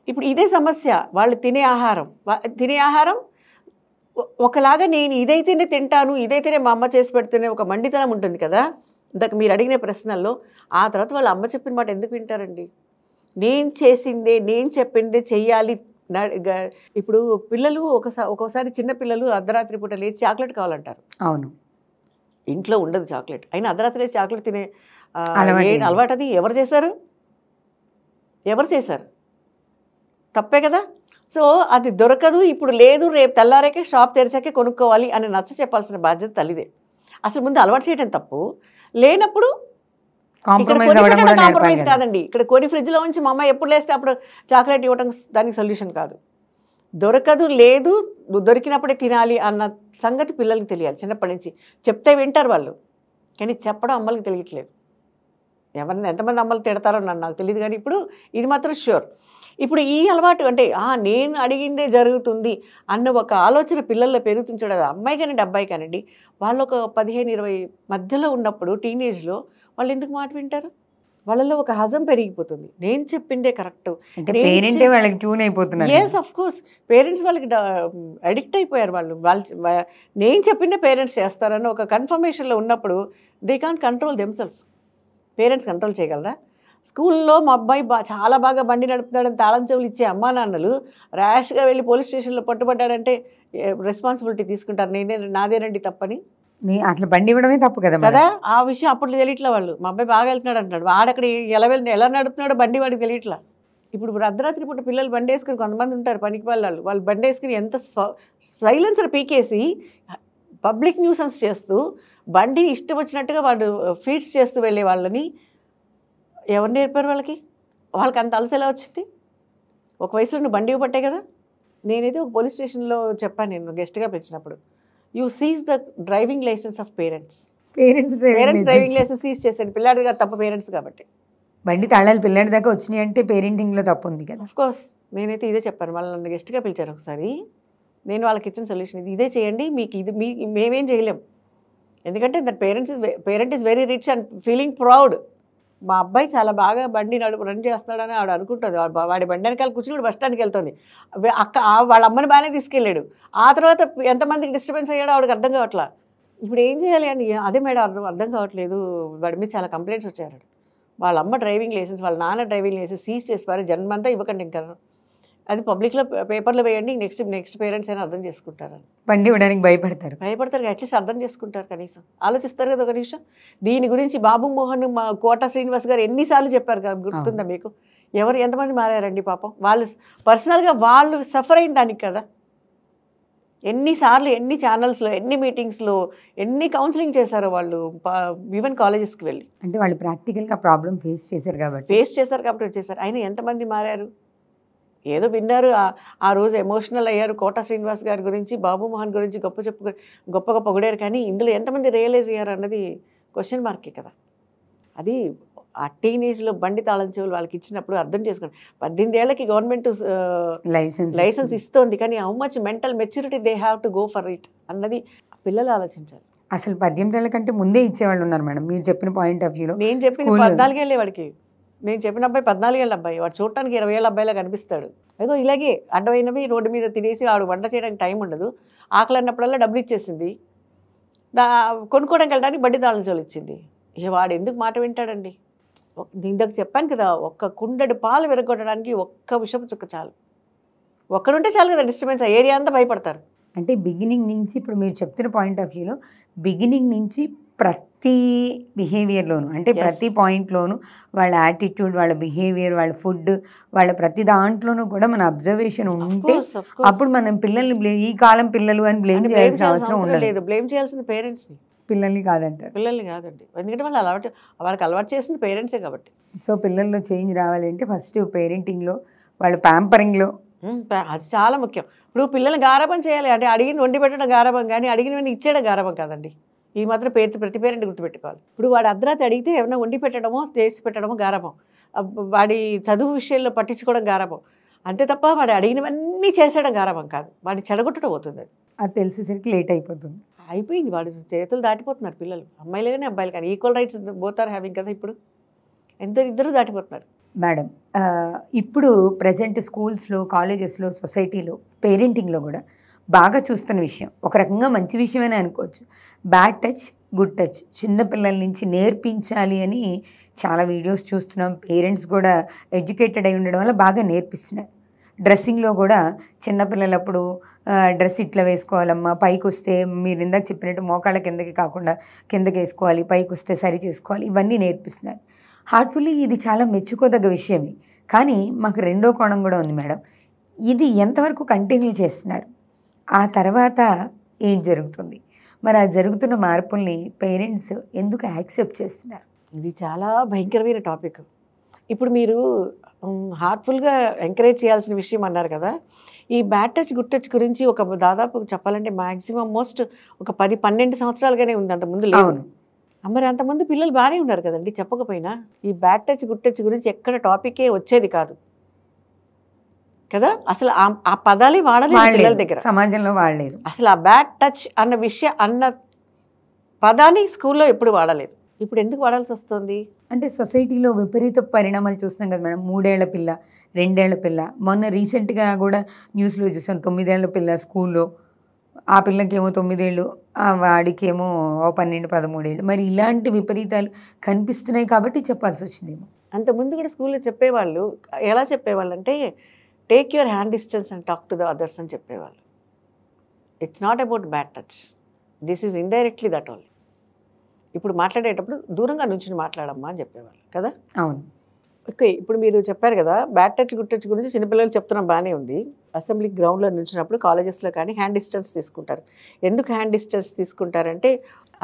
ఇప్పుడు ఇదే సమస్య. వాళ్ళు తినే ఆహారం ఒకలాగా నేను ఇదైతేనే తింటాను, ఇదైతేనే మా అమ్మ చేసి పెడుతూనే ఒక మండితనం ఉంటుంది కదా. ఇందాక మీరు అడిగిన ప్రశ్నల్లో ఆ తర్వాత వాళ్ళ అమ్మ చెప్పిన మాట ఎందుకు వింటారండి? నేను చేసిందే, నేను చెప్పిందే చెయ్యాలి. ఇప్పుడు పిల్లలు ఒక్కోసారి చిన్న పిల్లలు అర్ధరాత్రి పూట లేచి చాక్లెట్ కావాలంటారు. అవును, ఇంట్లో ఉండదు చాక్లెట్, అయినా అర్ధరాత్రి లేచి చాక్లెట్ తినే అలవాటు. అది ఎవరు చేశారు? తప్పే కదా. సో అది దొరకదు, ఇప్పుడు లేదు, రేపు తెల్లారేకే షాప్ తెరిచాకే కొనుక్కోవాలి అని నచ్చ చెప్పాల్సిన బాధ్యత తల్లిదే. అసలు ముందు అలవాటు చేయడం తప్పు. లేనప్పుడు కాంప్రమైజ్ కాదండి. ఇక్కడ కొని ఫ్రిడ్జ్లో ఉంచి మా అమ్మ ఎప్పుడు లేస్తే అప్పుడు చాక్లెట్ ఇవ్వడం దానికి సొల్యూషన్ కాదు. దొరకదు, లేదు, దొరికినప్పుడే తినాలి అన్న సంగతి పిల్లలకి తెలియాలి. చిన్నప్పటి నుంచి చెప్తే వింటారు వాళ్ళు, కానీ చెప్పడం అమ్మలకి తెలియట్లేదు. ఎంతమంది అమ్మలు తిడతారో నాకు తెలియదు, కానీ ఇప్పుడు ఇది మాత్రం ష్యూర్. ఇప్పుడు ఈ అలవాటు అంటే నేను అడిగిందే జరుగుతుంది అన్న ఒక ఆలోచన పిల్లల్లో పెరుగుతుంది చూడదు. అమ్మాయి కానివ్వండి, అబ్బాయి కానివ్వండి, వాళ్ళు ఒక 15-20 మధ్యలో ఉన్నప్పుడు టీనేజ్లో వాళ్ళు ఎందుకు మాట వింటారు? వాళ్ళలో ఒక హజం పెరిగిపోతుంది, నేను చెప్పిందే correct. Yes, of course parents వాళ్ళకి అడిక్ట్ అయిపోయారు. నేను చెప్పిందే పేరెంట్స్ చేస్తారని ఒక కన్ఫర్మేషన్లో ఉన్నప్పుడు they can't control themselves. Parents control చేయగలరా? స్కూల్లో మా అబ్బాయి చాలా బాగా బండి నడుపుతాడని తాళం చెవులు ఇచ్చే అమ్మా నాన్నలు ర్యాష్గా వెళ్ళి పోలీస్ స్టేషన్లో పట్టుబడ్డాడంటే రెస్పాన్సిబిలిటీ తీసుకుంటారు. నాదేనండి తప్పని. అసలు బండి ఇవ్వడమే తప్పు కదా. ఆ విషయం అప్పుడు తెలియట్లా వాళ్ళు. మా అబ్బాయి బాగా వెళ్తున్నాడు అంటున్నాడు, వాడక్కడ ఎలా నడుపుతున్నాడో బండి వాడికి తెలియట్లా. ఇప్పుడు అర్ధరాత్రి పూట పిల్లలు బండి వేసుకుని కొంతమంది ఉంటారు పనికి వాళ్ళు బండి వేసుకుని ఎంత సైలెన్సర్ పీకేసి పబ్లిక్ న్యూసెన్స్ చేస్తూ బండిని ఇష్టం వచ్చినట్టుగా వాళ్ళు ఫీడ్స్ చేస్తూ వెళ్ళే వాళ్ళని ఎవరు నేర్పారు వాళ్ళకి అంత అలస ఎలా వచ్చింది? ఒక వయసులో నువ్వు బండి పట్టే కదా. నేనైతే ఒక పోలీస్ స్టేషన్లో చెప్పాను, నేను గెస్ట్గా పిలిచినప్పుడు, you seize the driving licence of parents driving licence seize చేసేది. పిల్లాడి గారు తప్ప, పేరెంట్స్ కాబట్టి. బండి తాళాలు పిల్లాడి దాకా వచ్చినాయి అంటే పేరెంటింగ్లో తప్పు ఉంది కదా. అఫ్కోర్స్ నేనైతే ఇదే చెప్పాను. వాళ్ళు నన్ను గెస్ట్గా పిలిచారు ఒకసారి, నేను వాళ్ళకి ఇచ్చిన సొల్యూషన్ ఇదే చేయండి, మీకు మేమేం చేయలేం. ఎందుకంటే that parent is very rich and feeling proud. మా అబ్బాయి చాలా బాగా బండి రన్ చేస్తాడని ఆవిడ అనుకుంటుంది. వాడి బండి వెనకాల కూర్చుని బస్ స్టాండ్కి వెళ్తుంది. వాళ్ళ అమ్మని బాగానే తీసుకెళ్ళాడు. ఆ తర్వాత ఎంతమందికి డిస్టర్బెన్స్ అయ్యాడో ఆవిడకి అర్థం కావట్లా. ఇప్పుడు ఏం చేయాలి అని, అదే మేడం అర్థం కావట్లేదు, వాడి మీద చాలా కంప్లైంట్స్ వచ్చారు. వాళ్ళ అమ్మ డ్రైవింగ్ లైసెన్స్, వాళ్ళ నాన్న డ్రైవింగ్ లైసెన్స్ సీజ్ చేసి జన్మంతా ఇవ్వకండి, ఇంకా అది పబ్లిక్లో పేపర్లో వేయండి, నెక్స్ట్ పేరెంట్స్ అయినా అర్థం చేసుకుంటారు. బండి ఇవ్వడానికి భయపడతారు, అట్లీస్ట్ అర్థం చేసుకుంటారు, కనీసం ఆలోచిస్తారు కదా ఒక నిమిషం. దీని గురించి బాబు మోహన్, మా కోట శ్రీనివాస్ గారు ఎన్నిసార్లు చెప్పారు కదా, గుర్తుందా మీకు? ఎంతమంది మారారండి పాపం. వాళ్ళు పర్సనల్గా వాళ్ళు సఫర్ అయిన దానికి కదా. ఎన్నిసార్లు, ఎన్ని ఛానల్స్లో, ఎన్ని మీటింగ్స్లో, ఎన్ని కౌన్సిలింగ్ చేశారో వాళ్ళు, ఈవెన్ కాలేజెస్కి వెళ్ళి. అంటే వాళ్ళు ప్రాక్టికల్గా ప్రాబ్లం ఫేస్ చేశారు కాబట్టి వచ్చేసారు. అయినా ఎంతమంది మారారు? ఏదో విన్నారు, ఆ రోజు ఎమోషనల్ అయ్యారు, కోట శ్రీనివాస్ గారి గురించి, బాబు మోహన్ గురించి గొప్పగా పొగిడారు. కానీ ఇందులో ఎంతమంది రియలైజ్ అయ్యారు అన్నది క్వశ్చన్ మార్కే కదా. అది ఆ టీనేజ్లో బండి తాళం చెవులు వాళ్ళకి ఇచ్చినప్పుడు అర్థం చేసుకోండి. 18 ఏళ్ళకి గవర్నమెంట్ లైసెన్స్ ఇస్తోంది, కానీ how much mental maturity they have to go for it అన్నది పిల్లలు ఆలోచించాలి. అసలు 18 ఏళ్ళ కంటే ముందే ఇచ్చేవాళ్ళు ఉన్నారు మేడం, మీరు చెప్పిన పాయింట్ ఆఫ్ వ్యూలో. నేను చెప్పిన 14 ఏళ్ళే వాడికి. నేను చెప్పిన అబ్బాయి 14 ఏళ్ళ అబ్బాయి, వాడు చూడటానికి 20 ఏళ్ళ అబ్బాయిలా కనిపిస్తాడు. అదిగో ఇలాగే అడ్డమైనవి రోడ్డు మీద తినేసి వాడు వంట చేయడానికి టైం ఉండదు, ఆకలి అన్నప్పుడల్లా డబ్బులు ఇచ్చేసింది, కొనుక్కోవడానికి వెళ్ళడానికి బండి తాళం చెవులు ఇచ్చింది. వాడు ఎందుకు మాట వింటాడండి? ఇందాక చెప్పాను కదా, ఒక్క కుండెడు పాలు విరగొట్టడానికి ఒక్క విషపు చుక్క చాలు, ఒక్కడుంటే చాలు కదా, డిస్టర్బెన్స్ ఏరియా అంతా భయపడతారు. అంటే బిగినింగ్ నుంచి, ఇప్పుడు మీరు చెప్తున్న పాయింట్ ఆఫ్ వ్యూలో బిగినింగ్ నుంచి ప్రతి బిహేవియర్లోను, అంటే ప్రతి పాయింట్లోనూ వాళ్ళ యాటిట్యూడ్, వాళ్ళ బిహేవియర్, వాళ్ళ ఫుడ్, వాళ్ళ ప్రతి దాంట్లోనూ కూడా మన అబ్జర్వేషన్ ఉంటే అప్పుడు మనం పిల్లల్ని ఈ కాలం పిల్లలు అని బ్లేమ్ చేయాల్సిన అవసరం ఉండదు. బ్లేమ్ చేయాల్సింది పేరెంట్స్ని, పిల్లల్ని కాదంటారు. పిల్లల్ని కాదండి, ఎందుకంటే వాళ్ళకి అలవాటు చేసింది పేరెంట్సే కాబట్టి. సో పిల్లల్లో చేంజ్ రావాలంటే ఫస్ట్ పేరెంటింగ్లో, వాళ్ళ ప్యాంపరింగ్లో అది చాలా ముఖ్యం. ఇప్పుడు పిల్లల్ని గారాబం చేయాలి అంటే అడిగింది వండి పెట్టడం గారాబం, కానీ అడిగినవన్నీ ఇచ్చేయడం గారాబం కాదండి. ఈ మాత్రం ప్రతి పేరెంట్ గుర్తుపెట్టుకోవాలి. ఇప్పుడు వాడు అర్ధరాత్రి అడిగితే ఏమైనా వండి పెట్టడమో చేసి పెట్టడమో గారాబం, వాడి చదువు విషయంలో పట్టించుకోవడం గారాబం, అంతే తప్ప వాడు అడిగినవన్నీ చేసేయడం గారాబం కాదు. వాడిని చెడగొట్టడం అవుతుంది. అది తెలిసేసరికి లేట్ అయిపోయింది. వాడు చేతులు దాటిపోతున్నారు పిల్లలు, అమ్మాయిలు కానీ అబ్బాయిలు కానీ. Equal rights both are having కదా ఇప్పుడు, ఇద్దరు దాటిపోతున్నారు. మేడం, ఇప్పుడు ప్రజెంట్ స్కూల్స్లో, కాలేజెస్లో, సొసైటీలో పేరెంటింగ్లో కూడా బాగా చూస్తున్న విషయం, ఒక రకంగా మంచి విషయమని అనుకోవచ్చు, బ్యాడ్ టచ్, గుడ్ టచ్ చిన్నపిల్లల నుంచి నేర్పించాలి అని చాలా వీడియోస్ చూస్తున్నాం. పేరెంట్స్ కూడా ఎడ్యుకేటెడ్ అయి ఉండడం వల్ల బాగా నేర్పిస్తున్నారు. డ్రెస్సింగ్లో కూడా చిన్నపిల్లలప్పుడు డ్రెస్ ఇట్లా వేసుకోవాలమ్మా, పైకి వస్తే మీరు ఇందాక చెప్పినట్టు మోకాళ్ళ కిందకి కాకుండా కిందకి వేసుకోవాలి, పైకి వస్తే సరి చేసుకోవాలి, ఇవన్నీ నేర్పిస్తున్నారు. హార్ట్ఫుల్లీ ఇది చాలా మెచ్చుకోదగ్గ విషయమే. కానీ మాకు రెండో కోణం కూడా ఉంది మేడం, ఇది ఎంతవరకు కంటిన్యూ చేస్తున్నారు, ఆ తర్వాత ఏం జరుగుతుంది, మరి ఆ జరుగుతున్న మార్పుల్ని పేరెంట్స్ ఎందుకు యాక్సెప్ట్ చేస్తున్నారు? ఇది చాలా భయంకరమైన టాపిక్. ఇప్పుడు మీరు హార్ట్ఫుల్గా ఎంకరేజ్ చేయాల్సిన విషయం అన్నారు కదా, ఈ బ్యాడ్ టచ్ గుడ్ టచ్ గురించి ఒక దాదాపు చెప్పాలంటే మ్యాక్సిమం మోస్ట్ ఒక 10-12 సంవత్సరాలుగానే ఉంది, అంతకుముందు లేదు. మరి అంతమంది పిల్లలు బాగానే ఉన్నారు కదండి చెప్పకపోయినా. ఈ బ్యాడ్ టచ్ గుడ్ టచ్ గురించి ఎక్కడ టాపికే వచ్చేది కాదు కదా, అసలు ఆ పదాలే వాడలేదు పిల్లల దగ్గర, సమాజంలో వాడలేదు. అసలు ఆ బ్యాడ్ టచ్ అన్న పదాన్ని స్కూల్లో ఎప్పుడు వాడలేదు. ఇప్పుడు ఎందుకు వాడాల్సి వస్తుంది అంటే సొసైటీలో విపరీత పరిణామాలు చూస్తున్నాం కదా మేడం. 3 ఏళ్ల పిల్ల, 2 ఏళ్ల పిల్ల, మొన్న రీసెంట్గా కూడా న్యూస్లో చూసాం, 9 ఏళ్ల పిల్ల స్కూల్లో, ఆ పిల్లకేమో 9 ఏళ్ళు, వాడికేమో 12-13 ఏళ్ళు. మరి ఇలాంటి విపరీతాలు కనిపిస్తున్నాయి కాబట్టి చెప్పాల్సి వచ్చిందేమో. అంతకుముందు కూడా స్కూల్లో చెప్పేవాళ్ళు, ఎలా చెప్పేవాళ్ళు అంటే take your hand distance and talk to the others అని చెప్పేవాళ్ళు. It's not about bad touch, this is indirectly that only. ఇప్పుడు మాట్లాడేటప్పుడు దూరంగా నుంచి మాట్లాడమ్మా అని చెప్పేవాళ్ళు కదా. అవును. ఓకే, ఇప్పుడు మీరు చెప్పారు కదా బ్యాడ్ టచ్ గుడ్ టచ్ గురించి చిన్నపిల్లలు చెప్తున్నాం, బాగానే ఉంది. అసెంబ్లీ గ్రౌండ్లో నుంచినప్పుడు కాలేజెస్లో కానీ హ్యాండ్ డిస్టెన్స్ తీసుకుంటారు. ఎందుకు హ్యాండ్ డిస్టెన్స్ తీసుకుంటారంటే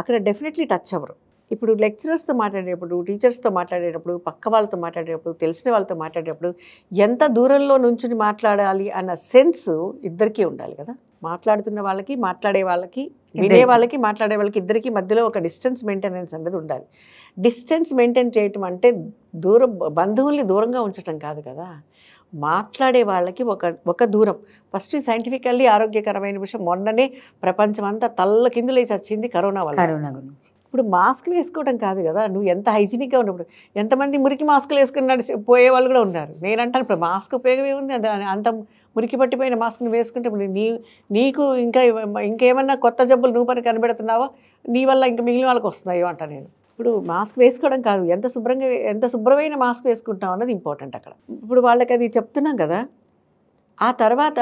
అక్కడ డెఫినెట్లీ టచ్ అవ్వరు. ఇప్పుడు లెక్చరర్స్తో మాట్లాడేటప్పుడు, టీచర్స్తో మాట్లాడేటప్పుడు, పక్క వాళ్ళతో మాట్లాడేటప్పుడు, తెలిసిన వాళ్ళతో మాట్లాడేటప్పుడు ఎంత దూరంలో నుంచుని మాట్లాడాలి అన్న సెన్స్ ఇద్దరికీ ఉండాలి కదా. మాట్లాడుతున్న వాళ్ళకి, మాట్లాడే వాళ్ళకి, వినే వాళ్ళకి, మాట్లాడే వాళ్ళకి ఇద్దరికి మధ్యలో ఒక డిస్టెన్స్ మెయింటెనెన్స్ అనేది ఉండాలి. డిస్టెన్స్ మెయింటైన్ చేయటం అంటే బంధువుల్ని దూరంగా ఉంచటం కాదు కదా. మాట్లాడే వాళ్ళకి ఒక దూరం. ఫస్ట్ సైంటిఫికల్లీ ఆరోగ్యకరమైన విషయం, మొన్ననే ప్రపంచం అంతా తల్ల కిందులేసి వచ్చింది కరోనా వల్ల. కరోనా గురించి ఇప్పుడు మాస్కులు వేసుకోవడం కాదు కదా, నువ్వు ఎంత హైజీనిక్గా ఉన్నప్పుడు. ఎంతమంది మురికి మాస్కులు వేసుకుని పోయే వాళ్ళు కూడా ఉన్నారు. నేనంటాను ఇప్పుడు మాస్క్ ఉపయోగం ఏముంది, అంత మురికి పట్టిపోయిన మాస్క్ని వేసుకుంటే ఇప్పుడు నీకు ఇంకేమన్నా కొత్త జబ్బులు నువ్వు పని కనిపెడుతున్నావో నీ వల్ల ఇంకా మిగిలిన వాళ్ళకి వస్తున్నాయో అంట నేను. ఇప్పుడు మాస్క్ వేసుకోవడం కాదు, ఎంత శుభ్రమైన మాస్క్ వేసుకుంటాం అన్నది ఇంపార్టెంట్ అక్కడ. ఇప్పుడు వాళ్ళకి అది చెప్తున్నాం కదా. ఆ తర్వాత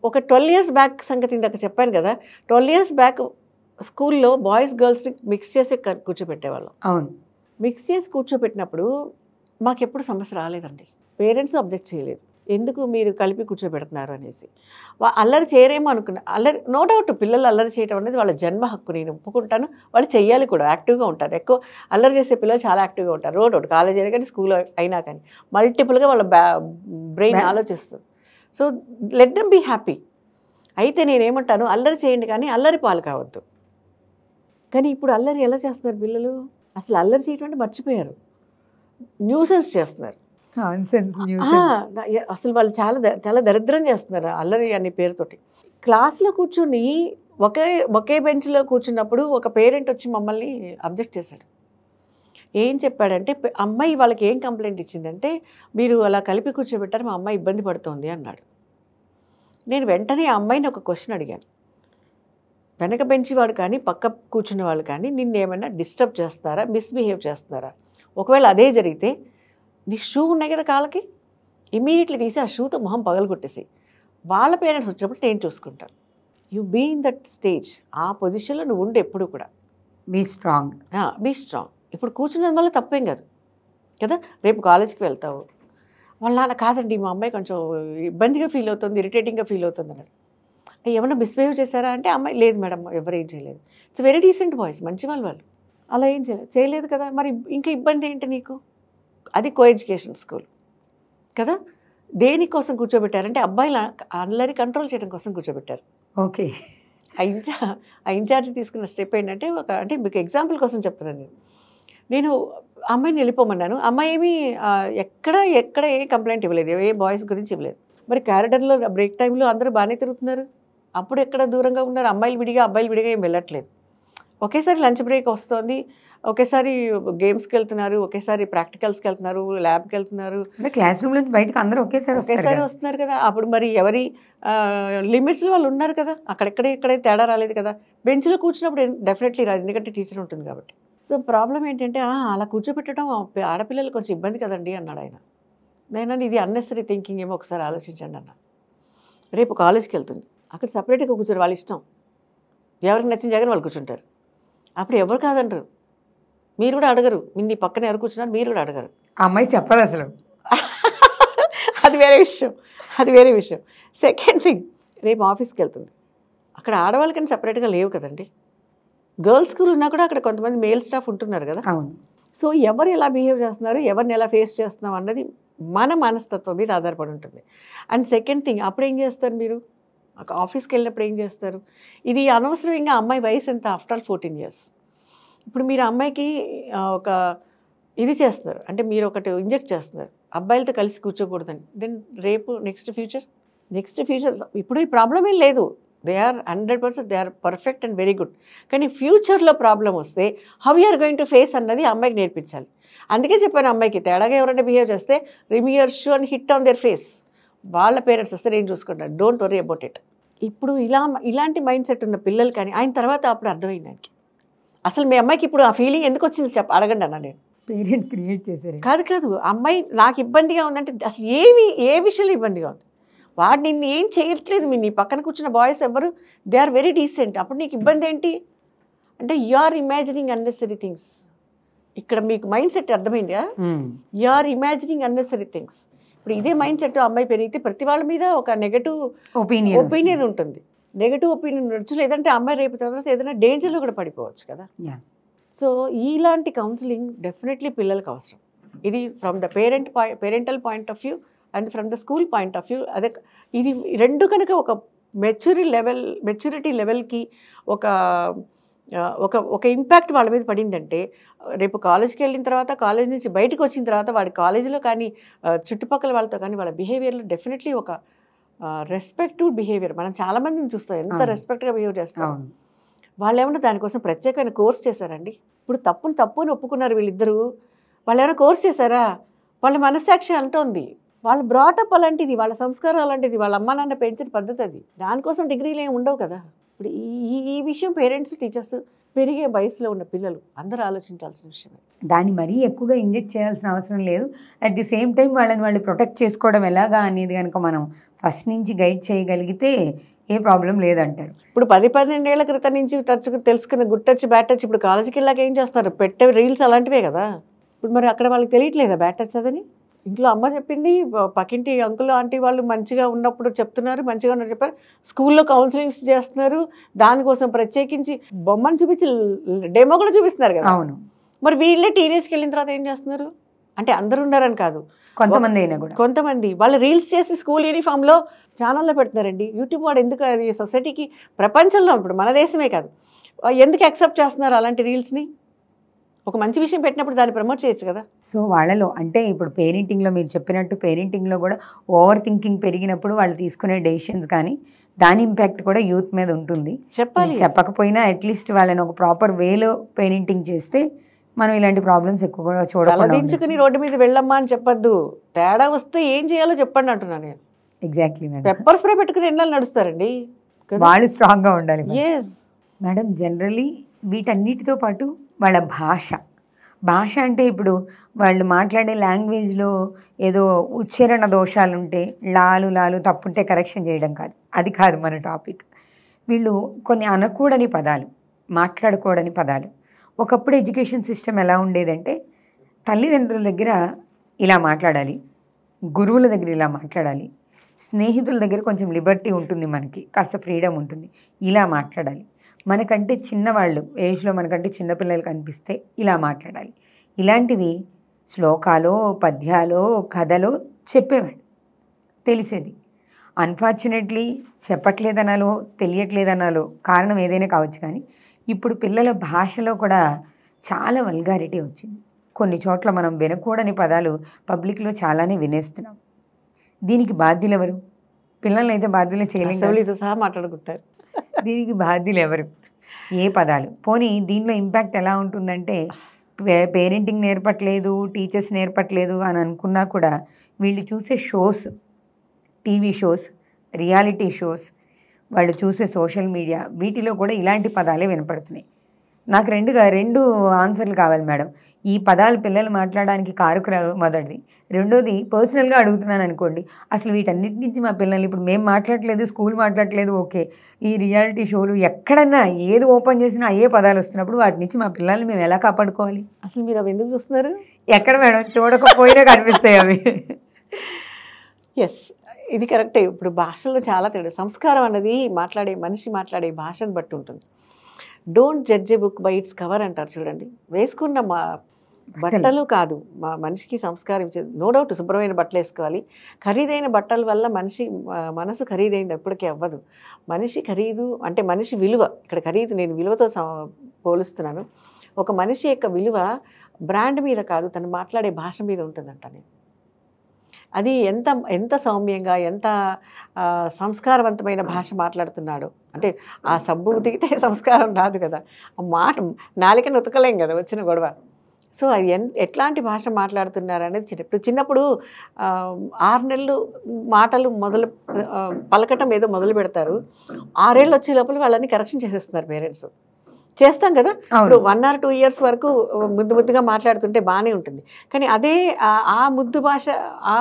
ఒక 12 years బ్యాక్ సంగతి ఇందాక చెప్పాను కదా, 12 years బ్యాక్ స్కూల్లో బాయ్స్ గర్ల్స్ని మిక్స్ చేసి కూర్చోబెట్టేవాళ్ళం. అవును, మిక్స్ చేసి కూర్చోబెట్టినప్పుడు మాకెప్పుడు సమస్య రాలేదండి. పేరెంట్స్ అబ్జెక్ట్ చేయలేదు, ఎందుకు మీరు కలిపి కూర్చోబెడుతున్నారు అనేసి. అల్లరి చేయరేమో అనుకున్నా. అల్లరి నో డౌట్, పిల్లలు అల్లరి చేయడం అనేది వాళ్ళ జన్మ హక్కు, నేను ఒప్పుకుంటాను. వాళ్ళు చెయ్యాలి కూడా, యాక్టివ్గా ఉంటారు. ఎక్కువ అల్లరి చేసే పిల్లలు చాలా యాక్టివ్గా ఉంటారు. నో డౌట్, కాలేజ్ అయినా కానీ స్కూల్ అయినా కానీ మల్టిపుల్గా వాళ్ళ బ్రెయిన్ ఆలోచిస్తుంది. So let them be happy. అయితే నేనేమంటాను, అల్లరి చేయండి కానీ అల్లరి పాలు కావద్దు. కానీ ఇప్పుడు అల్లరి ఎలా చేస్తున్నారు పిల్లలు, అసలు అల్లరి చేయడం అంటే మర్చిపోయారు, న్యూసెన్స్ చేస్తున్నారు. అసలు వాళ్ళు చాలా దరిద్రం చేస్తున్నారు అల్లరి అనే పేరుతోటి. క్లాస్లో కూర్చొని ఒకే బెంచ్లో కూర్చున్నప్పుడు ఒక పేరెంట్ వచ్చి మమ్మల్ని అబ్జెక్ట్ చేశాడు. ఏం చెప్పాడంటే, అమ్మాయి వాళ్ళకి ఏం కంప్లైంట్ ఇచ్చిందంటే, మీరు అలా కలిపి కూర్చోబెట్టారు, మా అమ్మాయి ఇబ్బంది పడుతోంది అన్నాడు. నేను వెంటనే ఆ అమ్మాయిని ఒక క్వశ్చన్ అడిగాను. వెనక బెంచి వాడు కానీ పక్క కూర్చున్న వాళ్ళు కానీ నిన్నేమైనా డిస్టర్బ్ చేస్తారా, మిస్బిహేవ్ చేస్తున్నారా? ఒకవేళ అదే జరిగితే, నీకు షూ ఉన్నాయి కదా కాళ్ళకి, ఇమీడియట్లీ తీసి ఆ షూతో మొహం పగలగొట్టేసి వాళ్ళ పేరెంట్స్ వచ్చినప్పుడు నేను చూసుకుంటాను. You be in that stage, ఆ పొజిషన్లో నువ్వు ఉండి ఎప్పుడు కూడా బీ స్ట్రాంగ్. ఇప్పుడు కూర్చున్నది వల్ల తప్పేం కాదు కదా. రేపు కాలేజ్కి వెళ్తావు, వాళ్ళ నాన్న కాదండి మా అమ్మాయి కొంచెం ఇబ్బందిగా ఫీల్ అవుతుంది, ఇరిటేటింగ్గా ఫీల్ అవుతుంది అన్నాడు. ఏమన్నా మిస్బిహేవ్ చేశారా అంటే, అమ్మాయి లేదు మేడం ఎవరేం చేయలేదు. ఇట్స్ వెరీ డీసెంట్ బాయ్స్, మంచి వాళ్ళు అలా ఏం చేయలేదు కదా. మరి ఇంకా ఇబ్బంది ఏంటి నీకు? అది కో ఎడ్యుకేషన్ స్కూల్ కదా. దేనికోసం కూర్చోబెట్టారంటే అబ్బాయిలు అల్లరి కంట్రోల్ చేయడం కోసం కూర్చోబెట్టారు. ఓకే, ఆ ఇన్ఛార్జ్ తీసుకున్న స్టెప్ ఏంటంటే, అంటే మీకు ఎగ్జాంపుల్ కోసం చెప్తున్నాను. నేను అమ్మాయిని వెళ్ళిపోమన్నాను. అమ్మాయి ఏమీ ఎక్కడ ఏ కంప్లైంట్ ఇవ్వలేదు, ఏ బాయ్స్ గురించి ఇవ్వలేదు. మరి క్యారిడర్లో బ్రేక్ టైంలో అందరూ బాగానే తిరుగుతున్నారు, అప్పుడు ఎక్కడ దూరంగా ఉన్నారు? అమ్మాయిలు విడిగా అబ్బాయిలు విడిగా ఏం వెళ్ళట్లేదు. ఒకేసారి లంచ్ బ్రేక్ వస్తుంది, ఒకేసారి గేమ్స్కి వెళ్తున్నారు, ఒకేసారి ప్రాక్టికల్స్కి వెళ్తున్నారు, ల్యాబ్కి వెళ్తున్నారు. క్లాస్ రూమ్ నుంచి బయటకు అందరూ ఒకేసారి వస్తున్నారు కదా. అప్పుడు మరి ఎవరి లిమిట్స్లో వాళ్ళు ఉన్నారు కదా. ఎక్కడే తేడా రాలేదు కదా. బెంచ్లో కూర్చున్నప్పుడు డెఫినెట్లీ రాదు, ఎందుకంటే టీచర్ ఉంటుంది కాబట్టి. సో ప్రాబ్లం ఏంటంటే, అలా కూర్చోబెట్టడం ఆడపిల్లలు కొంచెం ఇబ్బంది కదండి అన్నాడు ఆయన. నేను ఇది అన్నెసరీ థింకింగ్ ఏమో, ఒకసారి ఆలోచించండి అన్న. రేపు కాలేజ్కి వెళ్తుంది, అక్కడ సపరేట్గా కూర్చోరు, వాళ్ళ ఇష్టం, ఎవరికి నచ్చిన జగన్ వాళ్ళు కూర్చుంటారు. అప్పుడు ఎవరు కాదంటారు, మీరు కూడా అడగరు. నీ పక్కన ఎవరు కూర్చున్నారు మీరు కూడా అడగరు. అమ్మాయి చెప్పదు అసలు. అది వేరే విషయం. సెకండ్ థింగ్, రేపు ఆఫీస్కి వెళ్తుంది, అక్కడ ఆడవాళ్ళకని సపరేట్గా లేవు కదండి. గర్ల్స్ స్కూల్ ఉన్నా కూడా అక్కడ కొంతమంది మేల్ స్టాఫ్ ఉంటున్నారు కదా. అవును. సో ఎవరు ఎలా బిహేవ్ చేస్తున్నారు, ఎవరిని ఎలా ఫేస్ చేస్తున్నాం అన్నది మన మనస్తత్వం మీద ఆధారపడి ఉంటుంది. అండ్ సెకండ్ థింగ్, అప్పుడు ఏం చేస్తారు మీరు, ఆఫీస్కి వెళ్ళినప్పుడు ఏం చేస్తారు? ఇది అనవసరంగా అమ్మాయి వయసు ఎంత, ఆఫ్టర్ ఆల్ 14 years. ఇప్పుడు మీరు అమ్మాయికి ఒక ఇది చేస్తున్నారు అంటే, మీరు ఒకటి ఇంజెక్ట్ చేస్తున్నారు, అబ్బాయిలతో కలిసి కూర్చోకూడదని. దెన్ రేపు నెక్స్ట్ ఫ్యూచర్ ఇప్పుడు ఈ ప్రాబ్లం ఏం లేదు, they are 100% they are perfect and very good. కానీ ఫ్యూచర్లో ప్రాబ్లం వస్తే how you're going to face అన్నది అమ్మాయికి నేర్పించాలి. అందుకే చెప్పాను, అమ్మాయికి తేడాగా ఎవరైనా బిహేవ్ చేస్తే రిమియర్ షూ అని హిట్ ఆన్ దేర్ ఫేస్. వాళ్ళ పేరెంట్స్ వస్తే నేను చూసుకుంటాను, డోంట్ వరీ అబౌట్ ఇట్. ఇప్పుడు ఇలాంటి మైండ్ సెట్ ఉన్న పిల్లలు కానీ ఆయన తర్వాత అప్పుడు అర్థమైంది ఆయనకి, అసలు మీ అమ్మాయికి ఇప్పుడు ఆ ఫీలింగ్ ఎందుకు వచ్చింది అడగండి అన్న. నేను పేరెంట్ క్రియేట్ చేశారు కాదు, అమ్మాయి నాకు ఇబ్బందిగా ఉందంటే అసలు ఏ విషయంలో ఇబ్బందిగా ఉంది, వాడు నిన్ను ఏం చేయట్లేదు, నీ పక్కన కూర్చున్న బాయ్స్ ఎవరు దే ఆర్ వెరీ డీసెంట్, అప్పుడు నీకు ఇబ్బంది ఏంటి అంటే you are imagining unnecessary things. ఇక్కడ మీకు మైండ్ సెట్ అర్థమైందా? You are imagining unnecessary things. ఇప్పుడు ఇదే మైండ్ సెట్ అమ్మాయి పెరిగితే ప్రతి వాళ్ళ మీద ఒక నెగటివ్ ఒపీనియన్ ఉంటుంది, నెగటివ్ ఒపీనియన్ ఉండొచ్చు, లేదంటే అమ్మాయి రేపు తర్వాత ఏదైనా డేంజర్లో కూడా పడిపోవచ్చు కదా. సో ఇలాంటి కౌన్సిలింగ్ డెఫినెట్లీ పిల్లలకు అవసరం. ఇది from the parental point of view and from the school point of view. అదే ఇది రెండు కనుక ఒక మెచ్యూరిటీ లెవెల్కి ఒక ఒక ఇంపాక్ట్ వాళ్ళ మీద పడిందంటే, రేపు కాలేజ్కి వెళ్ళిన తర్వాత, కాలేజ్ నుంచి బయటకు వచ్చిన తర్వాత వాడి కాలేజీలో కానీ చుట్టుపక్కల వాళ్ళతో కానీ వాళ్ళ బిహేవియర్లో డెఫినెట్లీ ఒక రెస్పెక్టివ్ బిహేవియర్ మనం చాలామందిని చూస్తాం, ఎంత రెస్పెక్ట్గా బిహేవ్ చేస్తాం. వాళ్ళు ఏమన్నా దానికోసం ప్రత్యేకమైన కోర్స్ చేశారండి? ఇప్పుడు తప్పుని ఒప్పుకున్నారు వీళ్ళిద్దరూ, వాళ్ళు ఏమైనా కోర్స్ చేశారా? వాళ్ళ మనస్సాక్షి అంటోంది, వాళ్ళ బ్రాటప్ అలాంటిది, వాళ్ళ సంస్కారం అలాంటిది, వాళ్ళ అమ్మ నాన్న పెంచిన పద్ధతి అది. దానికోసం డిగ్రీలు ఏమి ఉండవు కదా. ఇప్పుడు ఈ విషయం పేరెంట్స్, టీచర్స్, పెరిగే వయసులో ఉన్న పిల్లలు అందరూ ఆలోచించాల్సిన విషయం. దాన్ని మరీ ఎక్కువగా ఇంజెక్ట్ చేయాల్సిన అవసరం లేదు. అట్ ది సేమ్ టైం వాళ్ళని వాళ్ళు ప్రొటెక్ట్ చేసుకోవడం ఎలాగా అనేది కనుక మనం ఫస్ట్ నుంచి గైడ్ చేయగలిగితే ఏ ప్రాబ్లం లేదంటారు. ఇప్పుడు 10-12 ఏళ్ల క్రితం నుంచి తెలుసుకున్న గుడ్ టచ్ బ్యాడ్ టచ్ ఇప్పుడు కాలేజీకి వెళ్ళాక ఏం చేస్తారు? పెట్టే రీల్స్ అలాంటివే కదా. ఇప్పుడు మరి అక్కడ వాళ్ళకి తెలియట్లేదా బ్యాడ్ టచ్ అదని? ఇంట్లో అమ్మ చెప్పింది, పక్కింటి అంకుల్ ఆంటీ వాళ్ళు మంచిగా ఉన్నప్పుడు చెప్తున్నారు, మంచిగా ఉన్నప్పుడు చెప్పారు, స్కూల్లో కౌన్సిలింగ్స్ చేస్తున్నారు, దానికోసం ప్రత్యేకించి బొమ్మను చూపించి డెమో కూడా చూపిస్తున్నారు కదా. అవును. మరి వీళ్ళే టీనేజ్కి వెళ్ళిన తర్వాత ఏం చేస్తున్నారు అంటే, అందరూ ఉన్నారని కాదు, కొంతమంది అయినా కూడా, కొంతమంది వాళ్ళు రీల్స్ చేసి స్కూల్ యూనిఫామ్లో ఛానల్లో పెడుతున్నారండి. యూట్యూబ్ వాడు ఎందుకు అది సొసైటీకి, ప్రపంచంలో ఇప్పుడు మన దేశమే కాదు, ఎందుకు యాక్సెప్ట్ చేస్తున్నారు అలాంటి రీల్స్ని? ఒక మంచి విషయం పెట్టినప్పుడు దాన్ని ప్రమోట్ చేయొచ్చు కదా. సో వాళ్ళలో అంటే ఇప్పుడు పేరెంటింగ్లో మీరు చెప్పినట్టు పేరెంటింగ్లో కూడా ఓవర్ థింకింగ్ పెరిగినప్పుడు వాళ్ళు తీసుకునే డెసిషన్స్ కానీ దాని ఇంపాక్ట్ కూడా యూత్ మీద ఉంటుంది. చెప్పాలి, చెప్పకపోయినా అట్లీస్ట్ వాళ్ళని ఒక ప్రాపర్ వేలో పేరెంటింగ్ చేస్తే మనం ఇలాంటి ప్రాబ్లమ్స్ ఎక్కువగా చూడాలి. రోడ్డు మీద వెళ్ళమ్మా అని చెప్పొద్దు, తేడా వస్తే ఏం చేయాలో చెప్పండి అంటున్నాను నేను. Exactly madam. పెప్పర్ స్ప్రే పెట్టుకుని ఎన్నాళ్ళు నడుస్తారండి? వాళ్ళు స్ట్రాంగ్గా ఉండాలి. ఎస్ మేడం, జనరలీ వీటన్నిటితో పాటు వాళ్ళ భాష అంటే ఇప్పుడు వాళ్ళు మాట్లాడే లాంగ్వేజ్లో ఏదో ఉచ్చారణ దోషాలుంటే, లాలు తప్పుంటే కరెక్షన్ చేయడం కాదు, అది కాదు మన టాపిక్. వీళ్ళు కొన్ని అనకూడని పదాలు, మాట్లాడకూడని పదాలు. ఒకప్పుడు ఎడ్యుకేషన్ సిస్టమ్ ఎలా ఉండేదంటే, తల్లిదండ్రుల దగ్గర ఇలా మాట్లాడాలి, గురువుల దగ్గర ఇలా మాట్లాడాలి, స్నేహితుల దగ్గర కొంచెం లిబర్టీ ఉంటుంది, మనకి కాస్త ఫ్రీడమ్ ఉంటుంది, ఇలా మాట్లాడాలి. మనకంటే చిన్నవాళ్ళు ఏజ్లో మనకంటే చిన్నపిల్లలు కనిపిస్తే ఇలా మాట్లాడాలి. ఇలాంటివి శ్లోకాలో, పద్యాలో, కథలో చెప్పేవాళ్ళు, తెలిసేది. అన్ఫార్చునేట్లీ చెప్పట్లేదనాలో, తెలియట్లేదనాలో కారణం ఏదైనా కావచ్చు, కానీ ఇప్పుడు పిల్లల భాషలో కూడా చాలా వల్గారిటీ వచ్చింది. కొన్ని చోట్ల మనం వినకూడని పదాలు పబ్లిక్లో చాలానే వినేస్తున్నాం. దీనికి బాధ్యులు ఎవరు? పిల్లల్ని అయితే బాధ్యులు చేయలేము, సహా మాట్లాడుకుంటారు. దీనికి బాధ్యులు ఎవరు? ఏ పదాలు? పోనీ దీనిలో ఇంపాక్ట్ ఎలా ఉంటుందంటే, పేరెంటింగ్ నేర్పట్లేదు, టీచర్స్ నేర్పట్లేదు అని అనుకున్నా కూడా వీళ్ళు చూసే shows, TV shows, reality shows, వాళ్ళు చూసే సోషల్ మీడియా, వీటిలో కూడా ఇలాంటి పదాలే వినపడుతున్నాయి. నాకు రెండు ఆన్సర్లు కావాలి మేడం. ఈ పదాలు పిల్లలు మాట్లాడడానికి కారకురాలు మొదటిది. రెండోది, పర్సనల్గా అడుగుతున్నాను అనుకోండి, అసలు వీటన్నిటి నుంచి మా పిల్లల్ని, ఇప్పుడు మేము మాట్లాడట్లేదు, స్కూల్ మాట్లాడట్లేదు, ఓకే, ఈ రియాలిటీ షోలు ఎక్కడన్నా ఏది ఓపెన్ చేసినా అయ్యే పదాలు వస్తున్నప్పుడు వాటి నుంచి మా పిల్లల్ని మేము ఎలా కాపాడుకోవాలి? అసలు మీరు అవి ఎందుకు చూస్తున్నారు? ఎక్కడ మేడం? చూడకపోయినా కనిపిస్తాయి అవి. ఎస్, ఇది కరెక్టే. ఇప్పుడు భాషలో చాలా తేడా. సంస్కారం అన్నది మనిషి మాట్లాడే భాషను బట్టి ఉంటుంది. Don't judge A book by its cover అంటారు చూడండి. వేసుకున్న బట్టలు కాదు మా మనిషికి సంస్కారం ఇచ్చేది. నో డౌట్ శుభ్రమైన బట్టలు వేసుకోవాలి. ఖరీదైన బట్టల వల్ల మనసు ఖరీదైంది ఎప్పటికీ అవ్వదు. మనిషి ఖరీదు అంటే మనిషి విలువ, ఇక్కడ ఖరీదు నేను విలువతో పోలుస్తున్నాను. ఒక మనిషి యొక్క విలువ బ్రాండ్ మీద కాదు, తను మాట్లాడే భాష మీద ఉంటుందంట. నేను అది ఎంత సౌమ్యంగా, ఎంత సంస్కారవంతమైన భాష మాట్లాడుతున్నాడు అంటే, ఆ సబ్బు ఉతికితే సంస్కారం రాదు కదా, ఆ మాట నాలికను ఉతకలేం కదా వచ్చిన గొడవ. సో అది ఎట్లాంటి భాష మాట్లాడుతున్నారు అనేది చిన్నప్పుడు 6 నెలలు మాటలు పలకటం ఏదో మొదలు పెడతారు. 6 ఏళ్ళు వచ్చే లోపల వాళ్ళని కరెక్షన్ చేసేస్తున్నారు పేరెంట్స్. చేస్తాం కదా, ఇప్పుడు 1 or 2 years వరకు ముద్దుగా మాట్లాడుతుంటే బాగానే ఉంటుంది. కానీ అదే ఆ ముద్దు భాష, ఆ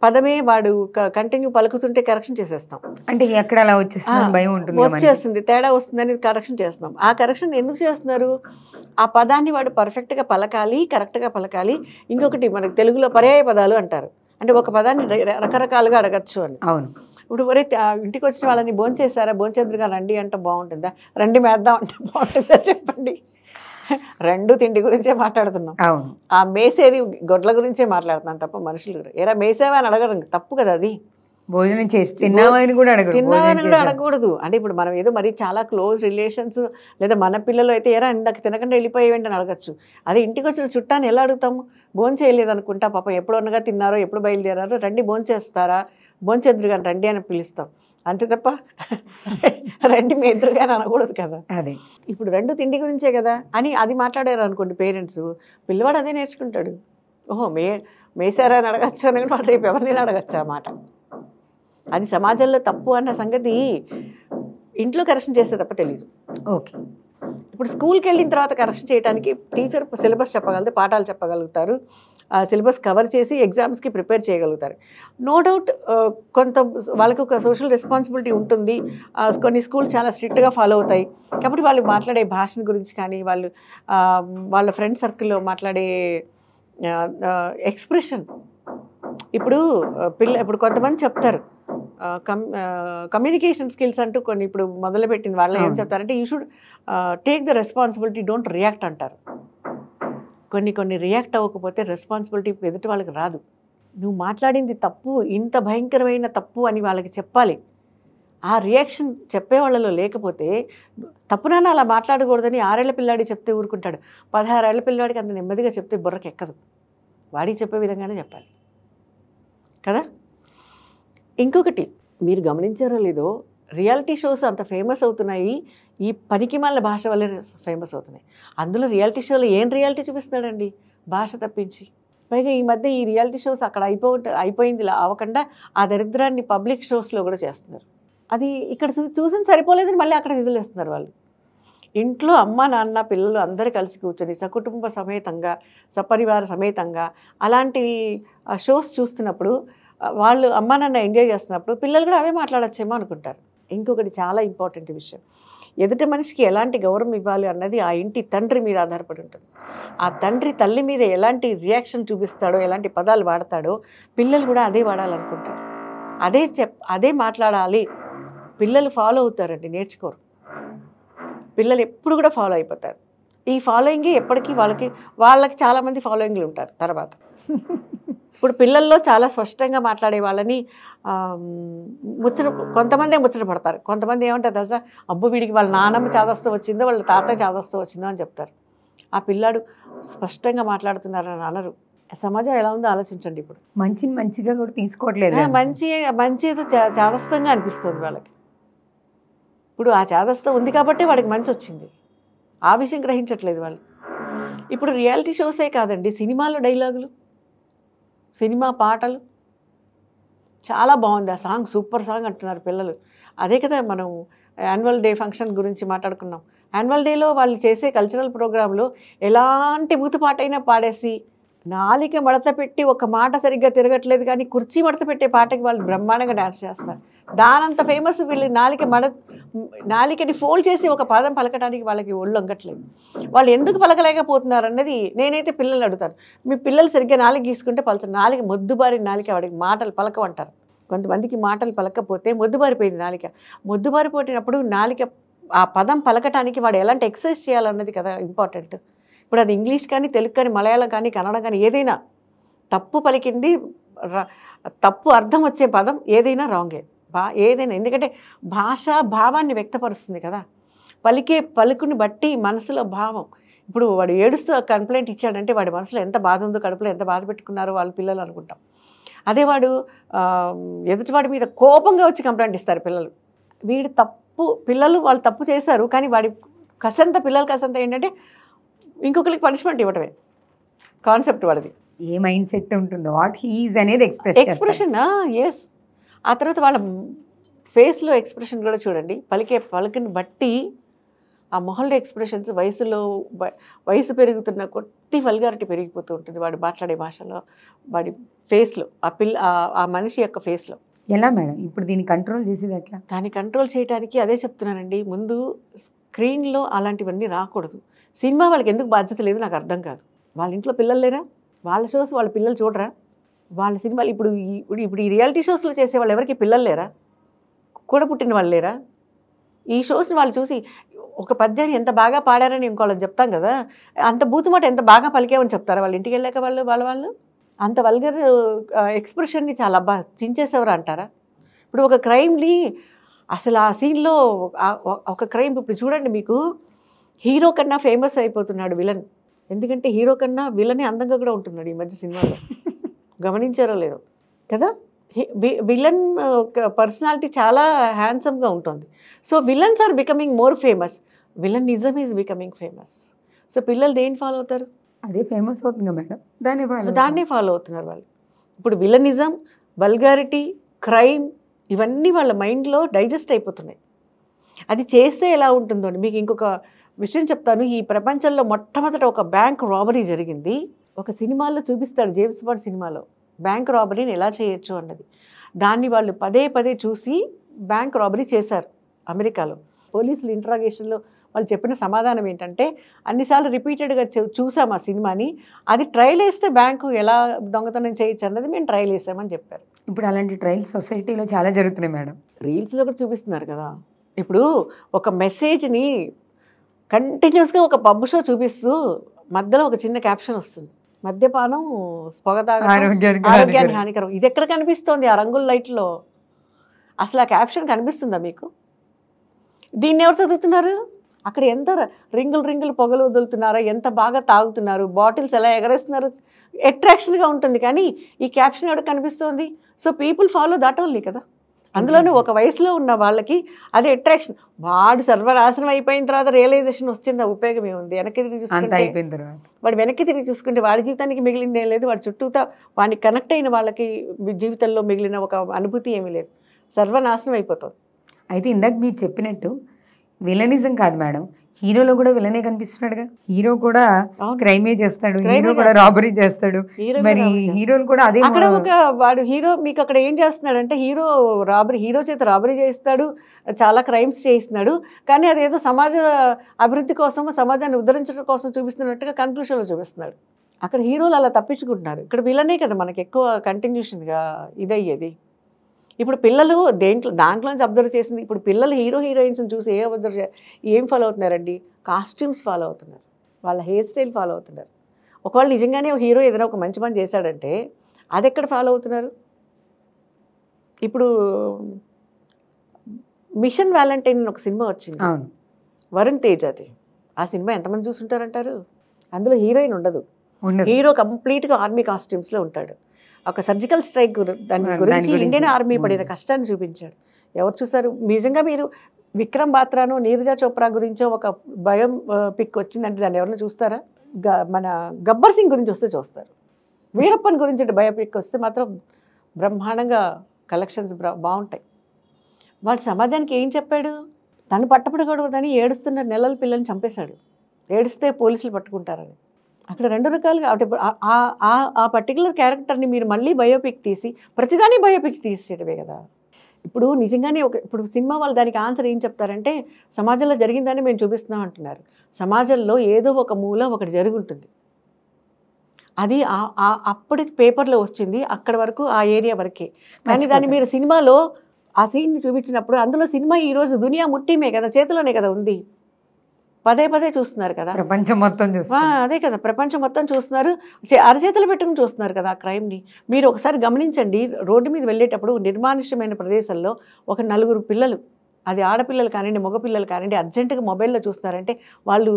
పదమే వాడు కంటిన్యూ పలుకుతుంటే కరెక్షన్ చేసేస్తాం. అంటే ఎక్కడ అలా వచ్చేస్తుంది, తేడా వస్తుందని కరెక్షన్ చేస్తున్నాం. ఆ కరెక్షన్ ఎందుకు చేస్తున్నారు? ఆ పదాన్ని వాడు పర్ఫెక్ట్గా పలకాలి, కరెక్ట్గా పలకాలి. ఇంకొకటి మనకి తెలుగులో పర్యాయ పదాలు అంటారు, అంటే ఒక పదాన్ని రకరకాలుగా అడగచ్చు అని. అవును. ఇప్పుడు ఒరే ఇంటికి వచ్చిన వాళ్ళని భోంచేసారా, భోంచేద్దరుగా రండి అంటే బాగుంటుందా, రండి మేద్దాం అంటే బాగుంటుందా చెప్పండి. రెండు తిండి గురించే మాట్లాడుతున్నాం. అవును. ఆ మేసేది గొడ్ల గురించే మాట్లాడుతున్నాను తప్ప మనుషులు ఎలా మేసేవా అని అడగరు, తప్పు కదా అది. భోజనం చేసి తిన్నామని కూడా అడగరు, తిన్నామని కూడా అడగకూడదు. అంటే ఇప్పుడు మనం ఏదో మరి చాలా క్లోజ్ రిలేషన్స్ లేదా మన పిల్లలు అయితే ఎరా ఇందాక తినకుండా వెళ్ళిపోయేవేంటి అని అడగచ్చు. అదే ఇంటికి వచ్చిన చుట్టాన్ని ఎలా అడుగుతాము? భోజనం చేయలేదు అనుకుంటా, పాపం ఎప్పుడు అనగా తిన్నారో ఎప్పుడు బయలుదేరారో, రండి భోజనం చేస్తారా, భోజనం చేద్దరు కానీ రండి అని పిలుస్తాం, అంతే తప్ప రండి మీ ఎదురుగాని అనకూడదు కదా. అదే ఇప్పుడు రెండు తిండి గురించే కదా అని అది మాట్లాడారు అనుకోండి పేరెంట్స్, పిల్లవాడు అదే నేర్చుకుంటాడు. ఓహో మేసారా అని అడగచ్చు అని వాడు రేపు ఎవరినైనా అడగచ్చు ఆ మాట. అది సమాజంలో తప్పు అన్న సంగతి ఇంట్లో కరెక్షన్ చేస్తే తప్ప తెలియదు. ఓకే. ఇప్పుడు స్కూల్కి వెళ్ళిన తర్వాత కరెక్షన్ చేయడానికి టీచర్ సిలబస్ చెప్పగలదు, పాఠాలు చెప్పగలుగుతారు, సిలబస్ కవర్ చేసి ఎగ్జామ్స్కి ప్రిపేర్ చేయగలుగుతారు. నో డౌట్ కొంత వాళ్ళకి ఒక సోషల్ రెస్పాన్సిబిలిటీ ఉంటుంది. కొన్ని స్కూల్ చాలా స్ట్రిక్ట్గా ఫాలో అవుతాయి కాబట్టి వాళ్ళు మాట్లాడే భాష గురించి కానీ వాళ్ళు వాళ్ళ ఫ్రెండ్ సర్కిల్లో మాట్లాడే ఎక్స్ప్రెషన్, ఇప్పుడు కొంతమంది చెప్తారు కమ్యూనికేషన్ స్కిల్స్ అంటూ కొన్ని ఇప్పుడు మొదలుపెట్టింది వాళ్ళు ఏం చెప్తారంటే you should take the responsibility, don't react అంటారు. కొన్ని రియాక్ట్ అవ్వకపోతే రెస్పాన్సిబిలిటీ ఎదుటి వాళ్ళకి రాదు. నువ్వు మాట్లాడింది తప్పు, ఇంత భయంకరమైన తప్పు అని వాళ్ళకి చెప్పాలి. ఆ రియాక్షన్ చెప్పే వాళ్ళలో లేకపోతే తప్పునైనా అలా మాట్లాడకూడదని 6 ఏళ్ల పిల్లాడి చెప్తే ఊరుకుంటాడు, 16 ఏళ్ల పిల్లాడికి అంత నెమ్మదిగా చెప్తే బుర్రకి ఎక్కదు. వాడికి చెప్పే విధంగానే చెప్పాలి కదా. ఇంకొకటి మీరు గమనించారో లేదో, రియాలిటీ షోస్ అంత ఫేమస్ అవుతున్నాయి ఈ పనికిమాలిన భాష వల్లే ఫేమస్ అవుతున్నాయి. అందులో రియాలిటీ షోలో ఏం రియాలిటీ చూపిస్తున్నాడండి, భాష తప్పించి. పైగా ఈ మధ్య ఈ రియాలిటీ షోస్ అక్కడ అయిపోయింది అవ్వకుండా ఆ దరిద్రాన్ని పబ్లిక్ షోస్లో కూడా చేస్తున్నారు. అది ఇక్కడ చూసిన సరిపోలేదని మళ్ళీ అక్కడ విజిలేస్తున్నారు వాళ్ళు. ఇంట్లో అమ్మ నాన్న పిల్లలు అందరూ కలిసి కూర్చొని సకుటుంబ సమేతంగా సపరివార సమేతంగా అలాంటి షోస్ చూస్తున్నప్పుడు వాళ్ళు అమ్మ నాన్న ఎంజాయ్ చేస్తున్నప్పుడు పిల్లలు కూడా అవే మాట్లాడచ్చేమో అనుకుంటారు. ఇంకొకటి చాలా ఇంపార్టెంట్ విషయం, ఎదుటి మనిషికి ఎలాంటి గౌరవం ఇవ్వాలి అన్నది ఆ ఇంటి తండ్రి మీద ఆధారపడి ఉంటుంది. ఆ తండ్రి తల్లి మీద ఎలాంటి రియాక్షన్ చూపిస్తాడో, ఎలాంటి పదాలు వాడతాడో పిల్లలు కూడా అదే వాడాలనుకుంటారు. అదే మాట్లాడాలి. పిల్లలు ఫాలో అవుతారండి, నేర్చుకోరు. పిల్లలు ఎప్పుడు కూడా ఫాలో అయిపోతారు. ఈ ఫాలోయింగే ఎప్పటికీ వాళ్ళకి చాలామంది ఫాలోయింగ్లు ఉంటారు తర్వాత. ఇప్పుడు పిల్లల్లో చాలా స్పష్టంగా మాట్లాడే వాళ్ళని కొంతమందే ముచ్చట పడతారు, కొంతమంది ఏమంటారు తెలుసా, అబ్బు వీడికి వాళ్ళ నాన్నమ్మ చాదస్తం వచ్చిందో వాళ్ళ తాతయ్య చాదస్తం వచ్చిందో అని చెప్తారు. ఆ పిల్లాడు స్పష్టంగా మాట్లాడుతున్నారని అనరు. సమాజం ఎలా ఉందో ఆలోచించండి. ఇప్పుడు మంచిగా కూడా తీసుకోవట్లేదు, మంచి ఏదో చాదస్తంగా అనిపిస్తుంది వాళ్ళకి. ఇప్పుడు ఆ చాదస్తం ఉంది కాబట్టి వాడికి మంచి వచ్చింది, ఆ విషయం గ్రహించట్లేదు వాళ్ళు. ఇప్పుడు రియాలిటీ షోసే కాదండి, సినిమాలో డైలాగులు, సినిమా పాటలు చాలా బాగుంది, ఆ సాంగ్ సూపర్ సాంగ్ అంటున్నారు పిల్లలు. అదే కదా మనం యాన్యువల్ డే ఫంక్షన్ గురించి మాట్లాడుకున్నాం. యాన్యువల్ డేలో వాళ్ళు చేసే కల్చరల్ ప్రోగ్రాంలో ఎలాంటి బూతుపాటైనా పాడేసి, నాలిక మడత పెట్టి ఒక మాట సరిగ్గా తిరగట్లేదు కానీ కుర్చీ మడత పెట్టే పాటకి వాళ్ళు బ్రహ్మాండంగా డాన్స్ చేస్తారు. దానంత ఫేమస్ వీళ్ళు నాలికని ఫోల్డ్ చేసి ఒక పదం పలకడానికి వాళ్ళకి ఒళ్ళు వంగట్లేదు. వాళ్ళు ఎందుకు పలకలేకపోతున్నారు అన్నది నేనైతే పిల్లల్ని అడుగుతాను. మీ పిల్లలు సరిగ్గా నాలిక గీసుకుంటే నాలిక మొద్దుబారి నాలిక, వాడికి మాటలు పలకమంటారు. కొంతమందికి మాటలు పలకపోతే మొద్దుబారిపోయింది నాలిక. మొద్దుబారిపోయినప్పుడు నాలిక ఆ పదం పలకటానికి వాడు ఎలాంటి ఎక్సర్సైజ్ చేయాలన్నది కదా ఇంపార్టెంట్. ఇప్పుడు అది ఇంగ్లీష్ కానీ తెలుగు కానీ మలయాళం కానీ కన్నడ కానీ ఏదైనా తప్పు పలికింది, తప్పు అర్థం వచ్చే పదం ఏదైనా రాంగే ఏదైనా. ఎందుకంటే భాష భావాన్ని వ్యక్తపరుస్తుంది కదా, పలుకుని బట్టి మనసులో భావం. ఇప్పుడు వాడు ఏడుస్తూ కంప్లైంట్ ఇచ్చాడంటే వాడి మనసులో ఎంత బాధ ఉందో, కడుపులో ఎంత బాధ పెట్టుకున్నారో వాళ్ళ పిల్లలు అనుకుంటాం. అదే వాడు ఎదుటివాడి మీద కోపంగా వచ్చి కంప్లైంట్ ఇస్తారు పిల్లలు. పిల్లలు వాళ్ళు తప్పు చేశారు కానీ వాడి పిల్లల కసంత ఏంటంటే ఇంకొకరికి పనిష్మెంట్ ఇవ్వటమే కాన్సెప్ట్ వాడిది. ఏ మైండ్ సెట్ ఉంటుందో వాట్ హీజ్ అనేది ఎక్స్ప్రెషన్. ఎస్. ఆ తర్వాత వాళ్ళ ఫేస్లో ఎక్స్ప్రెషన్ కూడా చూడండి, పలికిని బట్టి ఆ మొహల్డ్ ఎక్స్ప్రెషన్స్ వయసు పెరుగుతున్న కొద్ది వల్గారిటీ పెరిగిపోతూ ఉంటుంది వాడు మాట్లాడే భాషలో, వాడి ఫేస్లో, ఆ మనిషి యొక్క ఫేస్లో. ఎలా మేడం ఇప్పుడు దీన్ని కంట్రోల్ చేసేది ఎట్లా? దాన్ని కంట్రోల్ చేయడానికి అదే చెప్తున్నానండి, ముందు స్క్రీన్లో అలాంటివన్నీ రాకూడదు. సినిమా వాళ్ళకి ఎందుకు బాధ్యత లేదు నాకు అర్థం కాదు. వాళ్ళ ఇంట్లో పిల్లలు లేరా? వాళ్ళ షోస్ వాళ్ళ పిల్లలు చూడరా? వాళ్ళ సినిమాలు ఇప్పుడు ఈ రియాలిటీ షోస్లో చేసే వాళ్ళు ఎవరికి పిల్లలు లేరా? కూడా పుట్టిన వాళ్ళు లేరా? ఈ షోస్ని వాళ్ళు చూసి ఒక పద్యాన్ని ఎంత బాగా పాడారని ఇంకోళ్ళని చెప్తాం కదా, అంత బూతుమాట ఎంత బాగా పలికామని చెప్తారా వాళ్ళు ఇంటికి వెళ్ళాక వాళ్ళు అంత వల్గర్ ఎక్స్ప్రెషన్ని చాలా చించేసేవారు అంటారా? ఇప్పుడు ఒక క్రైమ్ని అసలు ఆ సీన్లో ఒక క్రైమ్ ఇప్పుడు చూడండి, మీకు హీరో కన్నా ఫేమస్ అయిపోతున్నాడు విలన్. ఎందుకంటే హీరో కన్నా విలనే అందంగా కూడా ఉంటున్నాడు ఈ మధ్య సినిమాలో. గమనించారో లేదో కదా, విలన్ పర్సనాలిటీ చాలా హ్యాండ్సమ్గా ఉంటుంది. So villains are becoming more famous, villainism is becoming famous. So పిల్లలు దేన్ని ఫాలో అవుతారు? అదే ఫేమస్ అవుతుంది మేడం, దాన్నే ఫాలో అవుతున్నారు వాళ్ళు. ఇప్పుడు విలనిజం, వల్గారిటీ, క్రైమ్ ఇవన్నీ వాళ్ళ మైండ్లో డైజెస్ట్ అయిపోతున్నాయి. అది చేస్తే ఎలా ఉంటుందో అని మీకు ఇంకొక విషయం చెప్తాను. ఈ ప్రపంచంలో మొట్టమొదట ఒక బ్యాంక్ రాబరీ జరిగింది. ఒక సినిమాలో చూపిస్తాడు, జేమ్స్ బాండ్ సినిమాలో బ్యాంక్ రాబరీని ఎలా చేయొచ్చు అన్నది. దాన్ని వాళ్ళు పదే పదే చూసి బ్యాంక్ రాబరీ చేశారు అమెరికాలో. పోలీసులు ఇంట్రాగేషన్లో వాళ్ళు చెప్పిన సమాధానం ఏంటంటే, అన్నిసార్లు రిపీటెడ్గా చూసాం ఆ సినిమాని, అది ట్రయల్ వేస్తే బ్యాంకు ఎలా దొంగతనం చేయొచ్చు అన్నది మేము ట్రయల్ వేసామని చెప్పారు. ఇప్పుడు అలాంటి ట్రయల్స్ సొసైటీలో చాలా జరుగుతున్నాయి మేడం. రీల్స్లో కూడా చూపిస్తున్నారు కదా. ఇప్పుడు ఒక మెసేజ్ని కంటిన్యూస్గా ఒక పబ్ షో చూపిస్తూ మధ్యలో ఒక చిన్న క్యాప్షన్ వస్తుంది, మద్యపానం పొగ ఆరోగ్యానికి హానికరం. ఇది ఎక్కడ కనిపిస్తోంది ఆ రంగుల లైట్లో? అసలు ఆ క్యాప్షన్ కనిపిస్తుందా మీకు? దీన్ని ఎవరు చదువుతున్నారు? అక్కడ ఎంత రింగులు పొగలు వదులుతున్నారో, ఎంత బాగా తాగుతున్నారు, బాటిల్స్ ఎలా ఎగరేస్తున్నారు, అట్రాక్షన్గా ఉంటుంది. కానీ ఈ క్యాప్షన్ ఎవరికి కనిపిస్తుంది? So people follow that only కదా. అందులోనే ఒక వయసులో ఉన్న వాళ్ళకి అది అట్రాక్షన్. వాడు సర్వనాశనం అయిపోయిన తర్వాత రియలైజేషన్ వచ్చింది, ఆ ఉపయోగం ఏముంది? వెనక్కి తిరిగి చూసుకుంటే వాడు వెనక్కి తిరిగి చూసుకుంటే వాడి జీవితానికి మిగిలింది ఏం లేదు, వాడి చుట్టూతా వాడిని కనెక్ట్ అయిన వాళ్ళకి జీవితంలో మిగిలిన ఒక అనుభూతి ఏమీ లేదు, సర్వనాశనం అయిపోతుంది. అయితే ఇందాక మీరు చెప్పినట్టు విలనిజం కాదు మేడం, హీరోలో కూడా విలనే కనిపిస్తున్నాడుగా. హీరో కూడా క్రైమే చేస్తాడు, హీరో కూడా రాబరీ చేస్తాడు. మరి హీరోలు కూడా అదే. అక్కడ ఒక వాడు హీరో మీకు అక్కడ ఏం చేస్తున్నాడు అంటే, హీరో చేత రాబరీ చేస్తాడు, చాలా క్రైమ్స్ చేయిస్తున్నాడు. కానీ అదేదో సమాజ అభివృద్ధి కోసం, సమాజాన్ని ఉద్ధరించడం కోసం చూపిస్తున్నట్టుగా కన్క్లూషన్లో చూపిస్తున్నాడు. అక్కడ హీరోలు అలా తప్పించుకుంటున్నారు. ఇక్కడ విలనే కదా మనకి ఎక్కువ కంటిన్యూషన్గా ఇదయ్యేది. ఇప్పుడు పిల్లలు దాంట్లోంచి అబ్జర్వ్ చేసింది. ఇప్పుడు పిల్లలు హీరోయిన్స్ని చూసి ఏం ఫాలో అవుతున్నారండి? కాస్ట్యూమ్స్ ఫాలో అవుతున్నారు, వాళ్ళ హెయిర్ స్టైల్ ఫాలో అవుతున్నారు. ఒకవేళ నిజంగానే హీరో ఏదైనా ఒక మంచి పని చేశాడంటే అది ఎక్కడ ఫాలో అవుతున్నారు? ఇప్పుడు మిషన్ వ్యాలంటైన్ ఒక సినిమా వచ్చింది, వరుణ్ తేజ్. అది ఆ సినిమా ఎంతమంది చూసుంటారంటారు? అందులో హీరోయిన్ ఉండదు, హీరో కంప్లీట్గా ఆర్మీ కాస్ట్యూమ్స్లో ఉంటాడు. ఒక సర్జికల్ స్ట్రైక్ దాని గురించి ఇండియన్ ఆర్మీ పడిన కష్టాన్ని చూపించాడు. ఎవరు చూసారు? నిజంగా మీరు విక్రమ్ బాత్రాను, నీరజ చోప్రా గురించో ఒక భయం పిక్ వచ్చిందంటే దాన్ని ఎవరైనా చూస్తారా? మన గబ్బర్ సింగ్ గురించి వస్తే చూస్తారు. వీరప్పన్ గురించి బయోపిక్ వస్తే మాత్రం బ్రహ్మాండంగా కలెక్షన్స్ బాగుంటాయి. వాడు సమాజానికి ఏం చెప్పాడు? తను పట్టపడకూడదని ఏడుస్తున్న నెలల పిల్లల్ని చంపేశాడు, ఏడిస్తే పోలీసులు పట్టుకుంటారని. అక్కడ రెండు రకాలుగా ఆ పర్టికులర్ క్యారెక్టర్ని మీరు మళ్ళీ బయోపిక్ తీసి ప్రతిదాని బయోపిక్ తీసేయడమే కదా. ఇప్పుడు నిజంగానే ఇప్పుడు సినిమా వాళ్ళు దానికి ఆన్సర్ ఏం చెప్తారంటే, సమాజంలో జరిగిందని మేము చూపిస్తున్నాం అంటున్నారు. సమాజంలో ఏదో ఒక మూల ఒకటి జరుగుంటుంది, అది అప్పటికి పేపర్లో వచ్చింది, అక్కడి వరకు ఆ ఏరియా వరకే. కానీ దాన్ని మీరు సినిమాలో ఆ సీన్ని చూపించినప్పుడు అందులో సినిమా ఈరోజు దునియా ముట్టిమే కదా, చేతిలోనే కదా ఉంది, పదే చూస్తున్నారు కదా, ప్రపంచం మొత్తం చూస్తున్నారు. అదే కదా, ప్రపంచం మొత్తం చూస్తున్నారు, అరచేతులు పెట్టుకుని చూస్తున్నారు కదా ఆ క్రైమ్ని. మీరు ఒకసారి గమనించండి, రోడ్డు మీద వెళ్ళేటప్పుడు నిర్మానుష్యమైన ప్రదేశంలో ఒక 4 పిల్లలు, అది ఆడపిల్లలు కానివ్వండి మగపిల్లలు కానివ్వండి, అర్జెంటుగా మొబైల్లో చూస్తున్నారంటే వాళ్ళు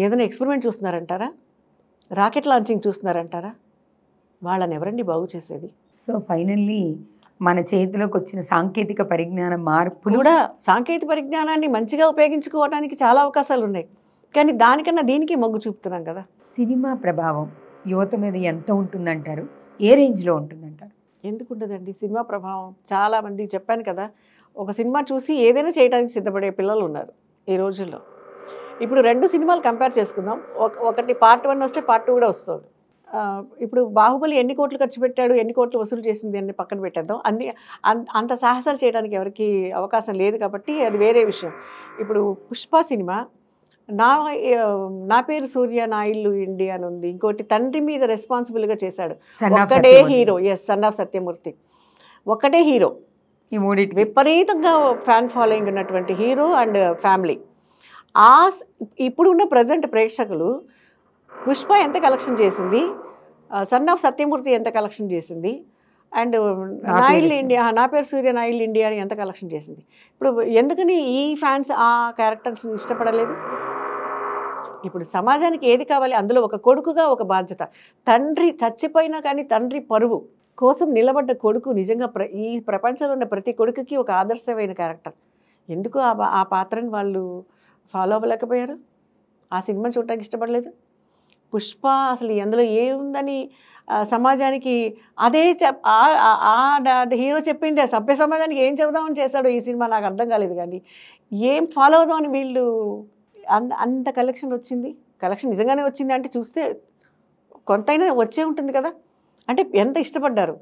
ఏదైనా ఎక్స్పెరిమెంట్ చూస్తున్నారంటారా? రాకెట్ లాంచింగ్ చూస్తున్నారంటారా? వాళ్ళని ఎవరండి బాగు చేసేది? సో ఫైనల్లీ మన చేతిలోకి వచ్చిన సాంకేతిక పరిజ్ఞానం మార్పులు కూడా, సాంకేతిక పరిజ్ఞానాన్ని మంచిగా ఉపయోగించుకోవడానికి చాలా అవకాశాలు ఉన్నాయి, కానీ దానికన్నా దీనికి మొగ్గు చూపుతున్నాం కదా. సినిమా ప్రభావం యువత మీద ఎంత ఉంటుందంటారు? ఏ రేంజ్లో ఉంటుందంటారు? ఎందుకు ఉండదండి సినిమా ప్రభావం? చాలామంది చెప్పాను కదా, ఒక సినిమా చూసి ఏదైనా చేయడానికి సిద్ధపడే పిల్లలు ఉన్నారు ఈ రోజుల్లో. ఇప్పుడు 2 సినిమాలు కంపేర్ చేసుకుందాం. ఒకటి పార్ట్ 1 వస్తే పార్ట్ 2 కూడా వస్తుంది. ఇప్పుడు బాహుబలి ఎన్ని కోట్లు ఖర్చు పెట్టాడు, ఎన్ని కోట్లు వసూలు చేసింది అని పక్కన పెట్టేద్దాం. అంత సాహసాలు చేయడానికి ఎవరికి అవకాశం లేదు కాబట్టి అది వేరే విషయం. ఇప్పుడు పుష్ప సినిమా, నా పేరు సూర్య నా ఇల్లు ఇండియా అని ఉంది. ఇంకోటి తండ్రి మీద రెస్పాన్సిబుల్గా చేశాడు, ఒక్కడే హీరో. సన్ ఆఫ్ సత్యమూర్తి, ఒక్కడే హీరో. ఈ మూడింటి విపరీతంగా ఫ్యాన్ ఫాలోయింగ్ ఉన్నటువంటి హీరో అండ్ ఫ్యామిలీ. ఇప్పుడు ఉన్న ప్రజెంట్ ప్రేక్షకులు పుష్ప ఎంత కలెక్షన్ చేసింది, సన్ ఆఫ్ సత్యమూర్తి ఎంత కలెక్షన్ చేసింది, అండ్ నాయిల్ ఇండియా, నా పేరు సూర్య, నాయిల్ ఇండియా అని ఎంత కలెక్షన్ చేసింది. ఇప్పుడు ఎందుకని ఈ ఫ్యాన్స్ ఆ క్యారెక్టర్స్ని ఇష్టపడలేదు? ఇప్పుడు సమాజానికి ఏది కావాలి? అందులో ఒక కొడుకుగా ఒక బాధ్యత. తండ్రి చచ్చిపోయినా కానీ తండ్రి పరువు కోసం నిలబడ్డ కొడుకు నిజంగా ఈ ప్రపంచంలో ఉన్న ప్రతి కొడుకుకి ఒక ఆదర్శమైన క్యారెక్టర్. ఎందుకు ఆ పాత్రని వాళ్ళు ఫాలో అవ్వలేకపోయారు? ఆ సినిమా చూడటానికి ఇష్టపడలేదు? పుష్ప అసలు అందులో ఏముందని సమాజానికి అదే హీరో చెప్పింది సభ్య సమాజానికి ఏం చెబుదామని చేశాడో ఈ సినిమా నాకు అర్థం కాలేదు. కానీ ఏం ఫాలో అవుదామని వీళ్ళు అంత కలెక్షన్ వచ్చింది. కలెక్షన్ నిజంగానే వచ్చింది అంటే చూస్తే కొంతైనా వచ్చే ఉంటుంది కదా. అంటే ఎంత ఇష్టపడ్డారు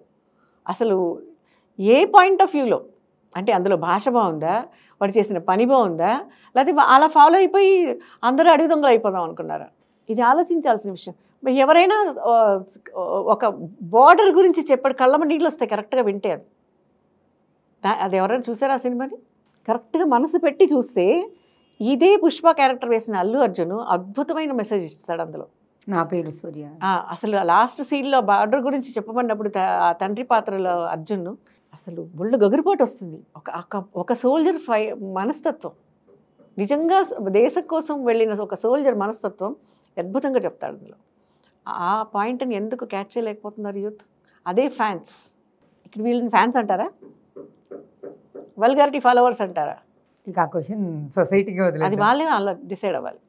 అసలు, ఏ పాయింట్ ఆఫ్ వ్యూలో? అంటే అందులో భాష బాగుందా, వాడు చేసిన పని బాగుందా, లేకపోతే అలా ఫాలో అయిపోయి అందరూ అడుగు దొంగలు అయిపోదాం అనుకున్నారా? ఇది ఆలోచించాల్సిన విషయం. ఎవరైనా ఒక బార్డర్ గురించి చెప్పాడు, కళ్ళమ నీళ్ళు వస్తాయి కరెక్ట్గా వింటే. అది ఎవరైనా చూసారా ఆ సినిమాని? కరెక్ట్గా మనసు పెట్టి చూస్తే ఇదే పుష్ప క్యారెక్టర్ వేసిన అల్లు అర్జున్ అద్భుతమైన మెసేజ్ ఇస్తాడు అందులో. నా పేరు సూర్య. అసలు లాస్ట్ సీన్లో బార్డర్ గురించి చెప్పమన్నప్పుడు ఆ తండ్రి పాత్రలో అర్జున్ అసలు ఒళ్ళు గగురుపాటు వస్తుంది. ఒక సోల్జర్ మనస్తత్వం, నిజంగా దేశం కోసం వెళ్ళిన ఒక సోల్జర్ మనస్తత్వం అద్భుతంగా చెప్తాడు అందులో. ఆ పాయింట్ని ఎందుకు క్యాచ్ చేయలేకపోతున్నారు యూత్? అదే ఫ్యాన్స్. ఇక్కడ వీళ్ళని ఫ్యాన్స్ అంటారా, వల్గారిటీ ఫాలోవర్స్ అంటారా? ఇక ఆ క్వశ్చన్ సొసైటీకి వదిలేదు, అది వాళ్ళే అలా డిసైడ్ అవ్వాలి.